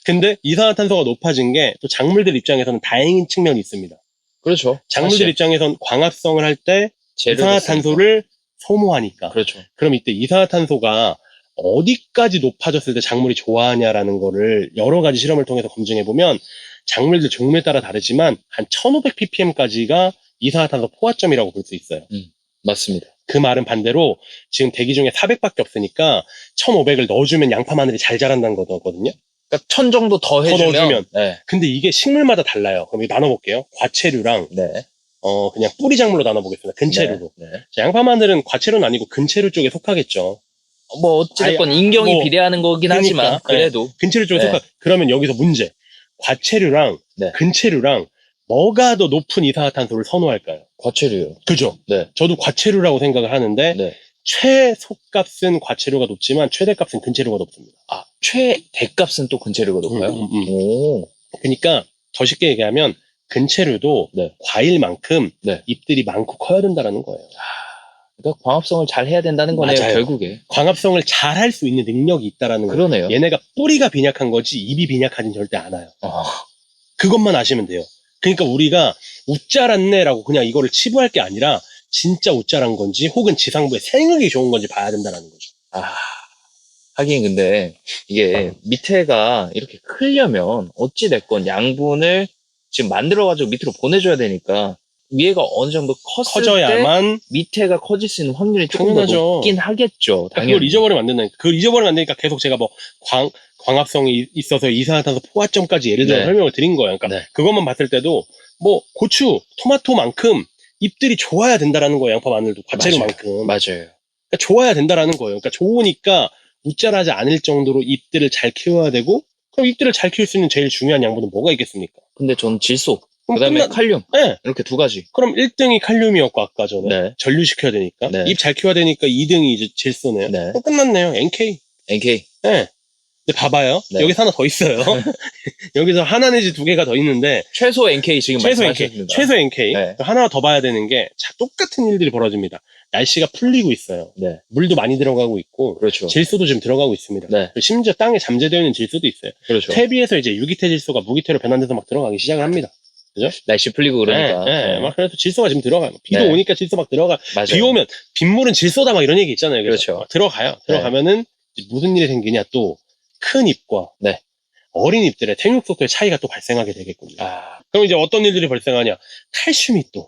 근데 이산화탄소가 높아진 게 또 작물들 입장에서는 다행인 측면이 있습니다. 그렇죠. 작물들 사실 입장에선 광합성을 할 때 재료를 이산화탄소를 소모하니까. 그렇죠. 그럼 이때 이산화탄소가 어디까지 높아졌을 때 작물이 좋아하냐라는 거를 여러 가지 실험을 통해서 검증해보면 작물들 종류에 따라 다르지만 한 1500ppm까지가 이산화탄소 포화점이라고 볼 수 있어요. 맞습니다. 그 말은 반대로 지금 대기 중에 400밖에 없으니까 1500을 넣어주면 양파 마늘이 잘 자란다는 거거든요. 그러니까 1000 정도 더 해주면. 넣어주면. 네. 근데 이게 식물마다 달라요. 그럼 이거 나눠볼게요. 과채류랑 네. 그냥 뿌리 작물로 나눠보겠습니다. 근채류로. 네. 자, 양파 마늘은 과채류는 아니고 근채류 쪽에 속하겠죠. 뭐 어찌됐건 인경이 뭐, 비례하는 거긴 그러니까, 하지만 그래도 근채류 쪽에 네. 그러면 여기서 문제. 과채류랑 네. 근채류랑 뭐가 더 높은 이산화탄소를 선호할까요? 과체류요. 그죠? 네. 저도 과체류라고 생각을 하는데 네. 최소값은 과체류가 높지만 최대값은 근체류가 높습니다. 아, 최대값은 또 근체류가 높아요? 오. 그러니까 더 쉽게 얘기하면 근체류도 네. 과일만큼 네. 잎들이 많고 커야 된다는 거예요. 그러니까 광합성을 잘 해야 된다는 거네요, 맞아요. 결국에. 광합성을 잘 할 수 있는 능력이 있다라는 거예요. 그러네요. 얘네가 뿌리가 빈약한 거지 잎이 빈약하진 절대 않아요. 아, 그것만 아시면 돼요. 그러니까 우리가 웃자랐네라고 그냥 이거를 치부할 게 아니라 진짜 웃자란 건지 혹은 지상부의 생육이 좋은 건지 봐야 된다는 거죠. 하긴 근데 이게 밑에가 이렇게 크려면 어찌됐건 양분을 지금 만들어가지고 밑으로 보내줘야 되니까 위에가 어느 정도 컸을 때 커져야만 밑에가 커질 수 있는 확률이 조금 더 당연하죠. 높긴 하겠죠. 당연히. 그걸 잊어버리면 안 된다니까. 그걸 잊어버리면 안 되니까 계속 제가 뭐 광합성이 있어서 이산화탄소 포화점까지 예를 들어 네. 설명을 드린 거예요. 그러니까 네. 그것만 봤을 때도 뭐 고추, 토마토만큼 잎들이 좋아야 된다라는 거예요. 양파, 마늘도 과체류만큼. 맞아요. 그러니까 좋아야 된다라는 거예요. 그러니까 좋으니까 웃자라지 않을 정도로 잎들을 잘 키워야 되고 그럼 잎들을 잘 키울 수 있는 제일 중요한 양분은 뭐가 있겠습니까? 근데 전 질소, 그럼 그다음에 칼륨 네. 이렇게 두 가지. 그럼 1등이 칼륨이었고 아까 전에 네. 전류시켜야 되니까 네. 잎 잘 키워야 되니까 2등이 이제 질소네요. 네. 그럼 끝났네요. NK. NK. 네. 근데 봐봐요. 네. 여기서 하나 더 있어요. 여기서 하나 내지 두 개가 더 있는데 최소 NK 지금 최소 NK. 말씀하셨습니다. 최소 NK. 네. 하나 더 봐야 되는 게 똑같은 일들이 벌어집니다. 날씨가 풀리고 있어요. 네. 물도 많이 들어가고 있고 그렇죠. 질소도 지금 들어가고 있습니다. 네. 심지어 땅에 잠재되어 있는 질소도 있어요. 그렇죠. 퇴비에서 이제 유기태 질소가 무기태로 변환돼서 막 들어가기 시작을 합니다. 그죠? 날씨 풀리고 그러니까. 네. 막 그래서 질소가 지금 들어가요. 비도 네. 오니까 질소 막 들어가. 맞아요. 비 오면 빗물은 질소다 막 이런 얘기 있잖아요. 그렇죠. 들어가요. 들어가면은 무슨 일이 생기냐 또 큰 잎과 네. 어린 잎들의 생육 속도의 차이가 또 발생하게 되겠군요. 그럼 이제 어떤 일들이 발생하냐? 칼슘이 또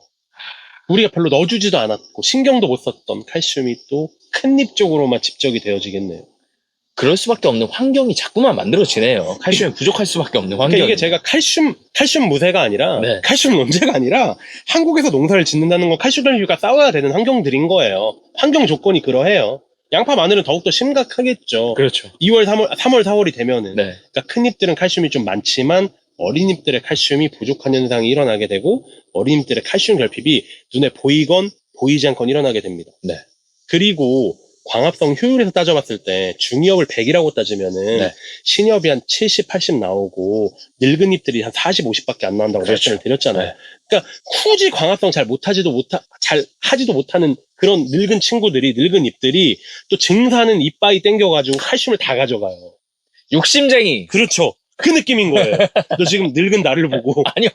우리가 별로 넣어주지도 않았고 신경도 못 썼던 칼슘이 또 큰 잎 쪽으로만 집적이 되어지겠네요. 그럴 수밖에 없는 환경이 자꾸만 만들어지네요. 칼슘이 부족할 수밖에 없는 환경. 그러니까 이게 제가 칼슘 무쇠가 아니라 네. 칼슘 논제가 아니라 한국에서 농사를 짓는다는 건 칼슘과 싸워야 되는 환경들인 거예요. 환경 조건이 그러해요. 양파, 마늘은 더욱더 심각하겠죠. 그렇죠. 2월, 3월, 4월이 되면은. 네. 그러니까 큰 잎들은 칼슘이 좀 많지만 어린 잎들의 칼슘이 부족한 현상이 일어나게 되고 어린 잎들의 칼슘 결핍이 눈에 보이건 보이지 않건 일어나게 됩니다. 네. 그리고 광합성 효율에서 따져봤을 때 중이엽을 100이라고 따지면은 네. 신엽이 한 70, 80 나오고 늙은 잎들이 한 40, 50밖에 안 나온다고 그렇죠. 말씀을 드렸잖아요. 네. 그러니까 굳이 광합성 잘 하지도 못하는 그런 늙은 친구들이 늙은 잎들이 또 증사는 이빠이 땡겨가지고 칼슘을 다 가져가요. 욕심쟁이. 그렇죠. 그 느낌인 거예요. 너 지금 늙은 나를 보고 아니요.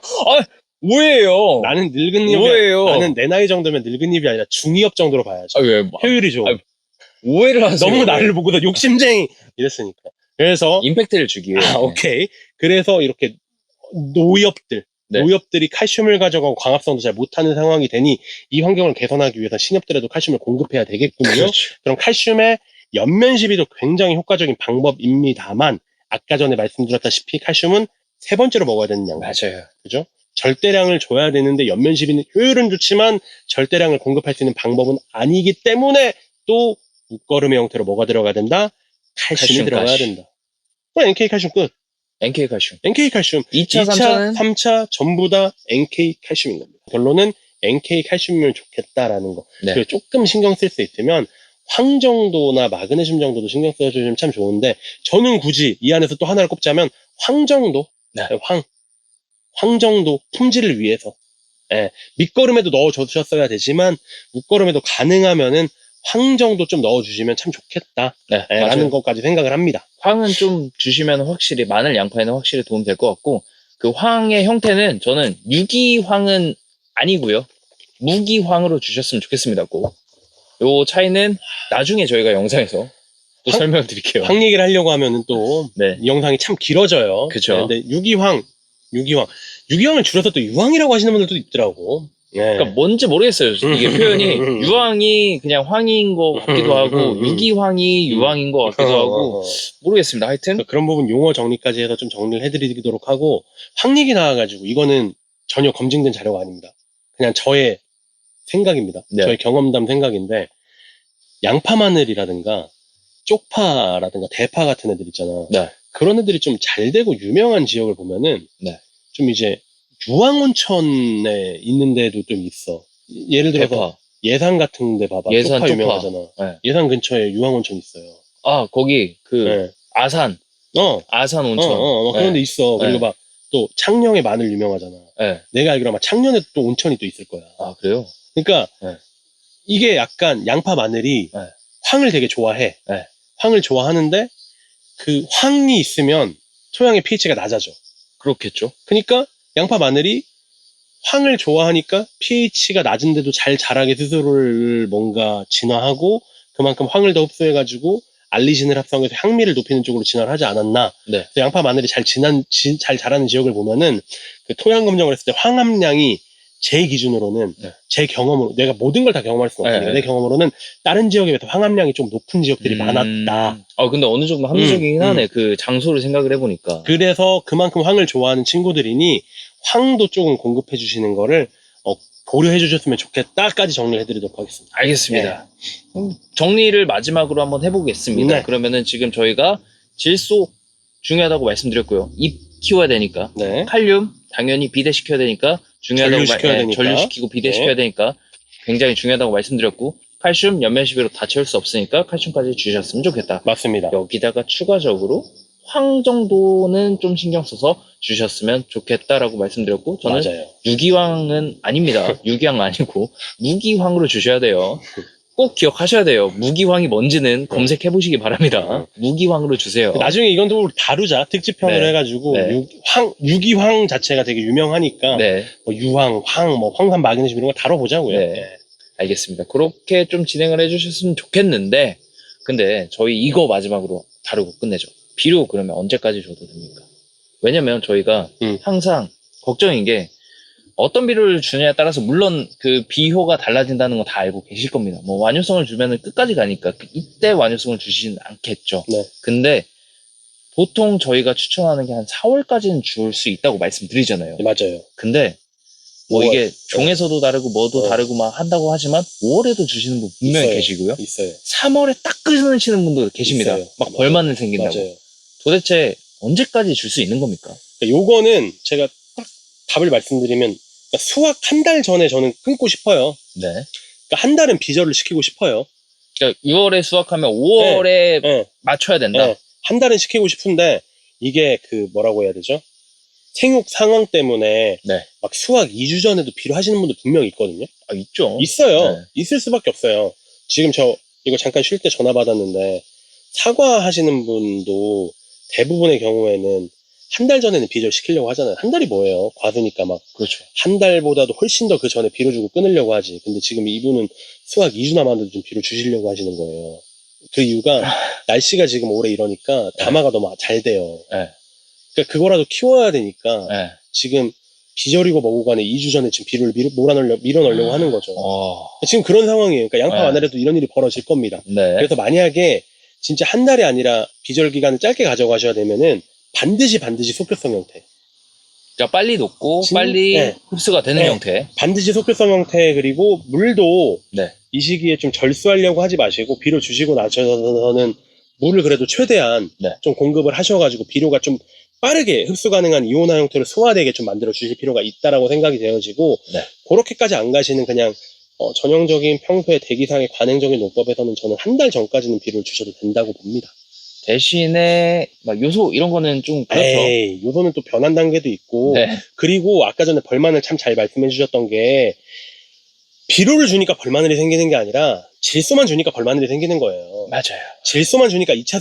오해예요. 나는 늙은 잎이 오해예요. 나는 내 나이 정도면 늙은 잎이 아니라 중이엽 정도로 봐야죠. 왜? 효율이 좋아. 오해를 하세요. 너무 나를 보고 너 욕심쟁이 이랬으니까. 그래서 임팩트를 주기 위해. 오케이. 그래서 이렇게 노엽들 네. 노엽들이 칼슘을 가져가고 광합성도 잘 못하는 상황이 되니 이 환경을 개선하기 위해서 신엽들에도 칼슘을 공급해야 되겠군요. 그렇죠. 그럼 칼슘의 연면 시비도 굉장히 효과적인 방법입니다만 아까 전에 말씀드렸다시피 칼슘은 세 번째로 먹어야 되는 양. 맞아요. 그죠? 절대량을 줘야 되는데 연면 시비는 효율은 좋지만 절대량을 공급할 수 있는 방법은 아니기 때문에 또 묶거름의 형태로 뭐가 들어가야 된다? 칼슘이 칼슘, 들어가야 칼슘. 된다. 그럼 NK 칼슘 끝. NK 칼슘. NK 칼슘. 2차, 2차, 3차는 3차 전부 다 NK 칼슘인 겁니다. 결론은 NK 칼슘이면 좋겠다라는 거. 네. 그리고 조금 신경 쓸 수 있으면 황 정도나 마그네슘 정도도 신경 써주시면 참 좋은데 저는 굳이 이 안에서 또 하나를 꼽자면 황 정도. 네. 황 정도 품질을 위해서. 예, 밑거름에도 넣어주셨어야 되지만 밑거름에도 가능하면은 황 정도 좀 넣어주시면 참 좋겠다. 네, 라는 맞아요. 것까지 생각을 합니다. 황은 좀 주시면 확실히 마늘 양파에는 확실히 도움 될 것 같고 그 황의 형태는 저는 유기황은 아니고요. 무기황으로 주셨으면 좋겠습니다. 꼭. 요 차이는 나중에 저희가 영상에서 또 설명드릴게요. 황 얘기를 하려고 하면은 또 네. 이 영상이 참 길어져요. 그쵸. 근데 유기황을 줄여서 또 유황이라고 하시는 분들도 있더라고. 네. 그러니까 뭔지 모르겠어요. 이게 표현이 유황이 그냥 황인 것 같기도 하고 유기황이 유황인 것 같기도 하고 모르겠습니다. 하여튼 그런 부분 용어 정리까지 해서 좀 정리를 해드리도록 하고 황 얘기 나와가지고 이거는 전혀 검증된 자료가 아닙니다. 그냥 저의 생각입니다. 네. 저의 경험담 생각인데 양파 마늘이라든가 쪽파라든가 대파 같은 애들 있잖아. 네. 그런 애들이 좀 잘 되고 유명한 지역을 보면은 네. 좀 이제 유황온천에 있는 데도 좀 있어. 예를 들어서 대파. 예산 같은 데 봐봐. 예산 쪽파 쪽파. 유명하잖아. 네. 예산 근처에 유황온천 있어요. 아, 거기, 네. 아산. 어. 아산 온천. 그런 데 있어. 네. 그리고 막 또 창녕에 마늘 유명하잖아. 네. 내가 알기로 아마 창녕에 또 온천이 또 있을 거야. 아, 그래요? 그러니까 네. 이게 약간 양파 마늘이 네. 황을 되게 좋아해. 네. 황을 좋아하는데 그 황이 있으면 토양의 pH가 낮아져. 그렇겠죠. 그러니까 양파 마늘이 황을 좋아하니까 pH가 낮은데도 잘 자라게 스스로를 뭔가 진화하고 그만큼 황을 더 흡수해가지고 알리신을 합성해서 향미를 높이는 쪽으로 진화를 하지 않았나. 네. 그래서 양파 마늘이 잘 자라는 지역을 보면은 그 토양 검정을 했을 때 황함량이 제 기준으로는 네. 제 경험으로 내가 모든 걸 다 경험할 수는 없으니까 네. 내 경험으로는 다른 지역에 비해서 황함량이 좀 높은 지역들이 많았다. 근데 어느 정도 합리적이긴 하네. 그 장소를 생각을 해보니까. 그래서 그만큼 황을 좋아하는 친구들이니 황도 조금 공급해 주시는 거를 고려해 주셨으면 좋겠다까지 정리를 해드리도록 하겠습니다. 알겠습니다. 정리를 마지막으로 한번 해보겠습니다. 네. 그러면은 지금 저희가 질소 중요하다고 말씀드렸고요. 잎 키워야 되니까. 네. 칼륨 당연히 비대시켜야 되니까 중요하다고 전류시켜야 되니까. 전류시키고 비대시켜야 되니까 굉장히 중요하다고 말씀드렸고, 칼슘 연면 시비로 다 채울 수 없으니까 칼슘까지 주셨으면 좋겠다. 맞습니다. 여기다가 추가적으로 황 정도는 좀 신경 써서 주셨으면 좋겠다라고 말씀드렸고, 저는 맞아요. 유기황은 아닙니다. 유기황 아니고 무기황으로 주셔야 돼요. 꼭 기억하셔야 돼요. 무기황이 뭔지는 검색해 보시기 바랍니다. 무기황으로 주세요. 나중에 이건 또 우리 다루자. 특집편으로 네. 해가지고 네. 유기황 자체가 되게 유명하니까 네, 뭐 유황, 황, 뭐 황산 마그네슘 이런 거 다뤄보자고요. 네. 알겠습니다. 그렇게 좀 진행을 해주셨으면 좋겠는데, 근데 저희 이거 마지막으로 다루고 끝내죠. 비료 그러면 언제까지 줘도 됩니까? 왜냐면 저희가 항상 걱정인 게, 어떤 비료를 주냐에 따라서 물론 그 비효가 달라진다는 거 다 알고 계실 겁니다. 뭐 완효성을 주면은 끝까지 가니까 이때 완효성을 주시진 않겠죠. 네. 근데 보통 저희가 추천하는 게 한 4월까지는 줄 수 있다고 말씀드리잖아요. 네, 맞아요. 근데 뭐 5월. 이게 종에서도 다르고 뭐도 네. 다르고 막 한다고 하지만 5월에도 주시는 분 분명히 있어요. 계시고요. 있어요. 3월에 딱 끊으시는 분도 계십니다. 있어요. 막 벌마늘 생긴다고. 맞아요. 도대체 언제까지 줄 수 있는 겁니까? 그러니까 요거는 제가 딱 답을 말씀드리면 그러니까 수확 한 달 전에 저는 끊고 싶어요. 네. 그러니까 한 달은 비절을 시키고 싶어요. 그러니까 6월에 수확하면 5월에 네. 맞춰야 된다. 네. 한 달은 시키고 싶은데 이게 그 뭐라고 해야 되죠? 생육 상황 때문에 네. 막 수확 2주 전에도 비료하시는 분들 분명히 있거든요. 아, 있죠. 있어요. 네. 있을 수밖에 없어요. 지금 저 이거 잠깐 쉴 때 전화 받았는데 사과 하시는 분도 대부분의 경우에는 한 달 전에는 비절 시키려고 하잖아요. 한 달이 뭐예요? 과수니까 막 그렇죠. 한 달보다도 훨씬 더 그 전에 비료 주고 끊으려고 하지. 근데 지금 이분은 수확 2주 남았는데 좀 비료 주시려고 하시는 거예요. 그 이유가 날씨가 지금 올해 이러니까 담화가 너무 잘 돼요. 네. 그러니까 그거라도 키워야 되니까 네. 지금 비절이고 뭐고 간에 2주 전에 지금 비료를 밀어넣으려고 하는 거죠. 어. 지금 그런 상황이에요. 그러니까 양파 네. 마늘에도 이런 일이 벌어질 겁니다. 네. 그래서 만약에 진짜 한 달이 아니라 비절 기간을 짧게 가져가셔야 되면은 반드시 속효성 형태. 그러니까 빨리 녹고 진- 빨리 네. 흡수가 되는 네. 형태. 반드시 속효성 형태. 그리고 물도 네. 이 시기에 좀 절수하려고 하지 마시고 비료 주시고 나서는 물을 그래도 최대한 네. 좀 공급을 하셔가지고 비료가 좀 빠르게 흡수 가능한 이온화 형태로 소화되게 좀 만들어 주실 필요가 있다라고 생각이 되어지고 네. 그렇게까지 안 가시는 그냥 전형적인 평소의 대기상의 관행적인 농법에서는 저는 한 달 전까지는 비료를 주셔도 된다고 봅니다. 대신에 막 요소 이런 거는 좀 그렇죠. 에이, 요거는 또 변한 단계도 있고 네. 그리고 아까 전에 벌마늘 참 잘 말씀해 주셨던 게 비료를 주니까 벌마늘이 생기는 게 아니라 질소만 주니까 벌마늘이 생기는 거예요. 맞아요. 질소만 주니까 2차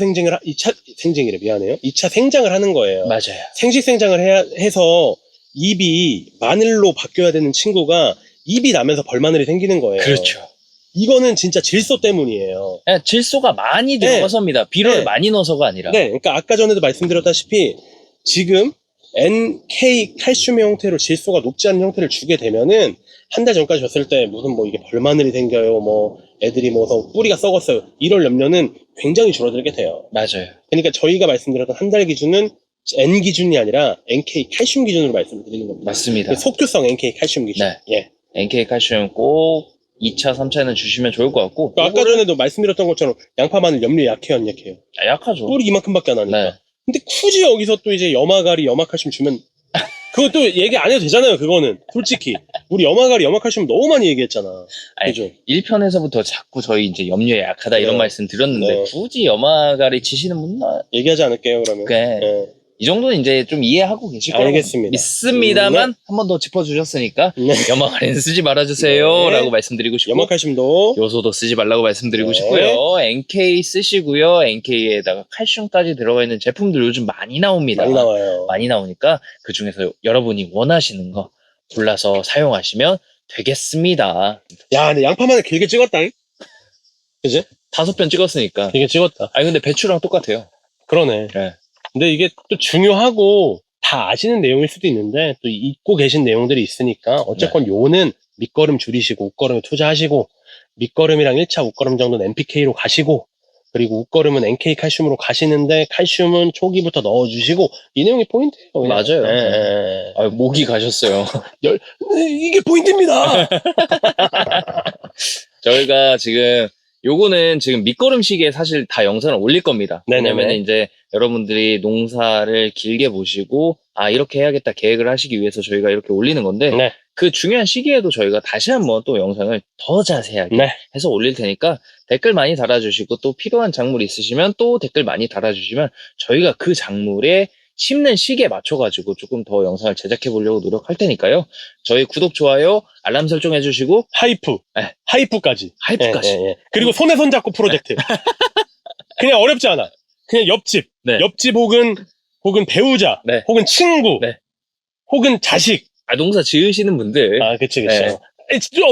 생장을 하는 거예요. 맞아요. 생식 생장을 해서 잎이 마늘로 바뀌어야 되는 친구가 잎이 나면서 벌마늘이 생기는 거예요. 그렇죠. 이거는 진짜 질소 때문이에요. 그냥 질소가 많이 들어가서입니다. 비료를 네. 많이 넣어서가 아니라. 네, 그러니까 아까 전에도 말씀드렸다시피 지금 NK 칼슘 형태로 질소가 높지 않은 형태를 주게 되면은 한 달 전까지 줬을 때 무슨 뭐 이게 벌마늘이 생겨요, 뭐 애들이 뭐 뿌리가 썩었어요, 이럴 염려는 굉장히 줄어들게 돼요. 맞아요. 그러니까 저희가 말씀드렸던 한 달 기준은 N 기준이 아니라 NK 칼슘 기준으로 말씀을 드리는 겁니다. 맞습니다. 속효성 NK 칼슘 기준. 네. 예. NK 칼슘 꼭 2차, 3차에는 주시면 좋을 것 같고. 아까 전에도 말씀드렸던 것처럼 양파 마늘 염려 약해요, 안 약해요? 약하죠. 뿌리 이만큼밖에 안 하니까. 네. 근데 굳이 여기서 또 이제 염화가리, 염화칼슘 주면 그것도 얘기 안 해도 되잖아요, 그거는. 솔직히. 우리 염화가리, 염화칼슘 너무 많이 얘기했잖아. 아니, 그죠? 1편에서부터 자꾸 저희 이제 염려에 약하다 이런 네. 말씀 드렸는데 네. 굳이 염화가리 치시는 분은 얘기하지 않을게요, 그러면. 네. 네. 이 정도는 이제 좀 이해하고 계실 거라고 알겠습니다. 믿습니다만 한 번 더 짚어주셨으니까 네. 염화가리는 쓰지 말아주세요 네. 라고 말씀드리고 싶고 염화칼슘도. 요소도 쓰지 말라고 말씀드리고 네. 싶고요. NK 쓰시고요. NK에다가 칼슘까지 들어가 있는 제품들 요즘 많이 나옵니다. 많이 나와요. 많이 나오니까 그 중에서 여러분이 원하시는 거 골라서 사용하시면 되겠습니다. 야, 근데 양파만을 길게 찍었다. 그지? 5편 찍었으니까. 길게 찍었다. 아니 근데 배추랑 똑같아요. 그러네. 네. 근데 이게 또 중요하고 다 아시는 내용일 수도 있는데 또 잊고 계신 내용들이 있으니까 어쨌건 요는 밑거름 줄이시고 웃거름에 투자하시고 밑거름이랑 1차 웃거름 정도는 NPK로 가시고 그리고 웃거름은 NK 칼슘으로 가시는데 칼슘은 초기부터 넣어주시고 이 내용이 포인트예요. 그냥. 맞아요. 예, 예, 예. 아, 목이 가셨어요. 이게 포인트입니다. 저희가 지금 요거는 지금 밑거름 시기에 사실 다 영상을 올릴 겁니다. 네네네. 왜냐면 이제 여러분들이 농사를 길게 보시고 아 이렇게 해야겠다 계획을 하시기 위해서 저희가 이렇게 올리는 건데 네. 그 중요한 시기에도 저희가 다시 한번 또 영상을 더 자세하게 네. 해서 올릴 테니까 댓글 많이 달아주시고 또 필요한 작물 있으시면 또 댓글 많이 달아주시면 저희가 그 작물에 심는 시기에 맞춰가지고 조금 더 영상을 제작해 보려고 노력할 테니까요. 저희 구독, 좋아요, 알람 설정해 주시고 하이프. 네. 하이프까지. 하이프까지. 예, 예, 예. 그리고 손에 손 잡고 프로젝트. 그냥 어렵지 않아. 그냥 옆집. 네. 옆집 혹은 배우자. 네. 혹은 친구. 네. 혹은 자식. 아, 농사 지으시는 분들. 아, 그치. 네.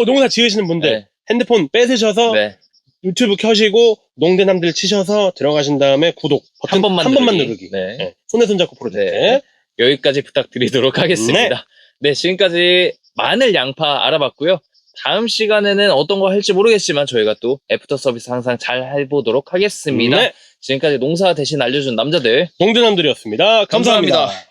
농사 지으시는 분들. 네. 핸드폰 뺏으셔서 네. 유튜브 켜시고 농대남들 치셔서 들어가신 다음에 구독 버튼 한 번만 한 번만 누르기. 누르기. 네. 네. 손에 손 잡고 프로젝트. 네. 여기까지 부탁드리도록 하겠습니다. 네, 지금까지 마늘 양파 알아봤고요. 다음 시간에는 어떤 거 할지 모르겠지만 저희가 또 애프터 서비스 항상 잘 해보도록 하겠습니다. 네. 지금까지 농사 대신 알려준 남자들 농대남들이었습니다. 감사합니다. 감사합니다.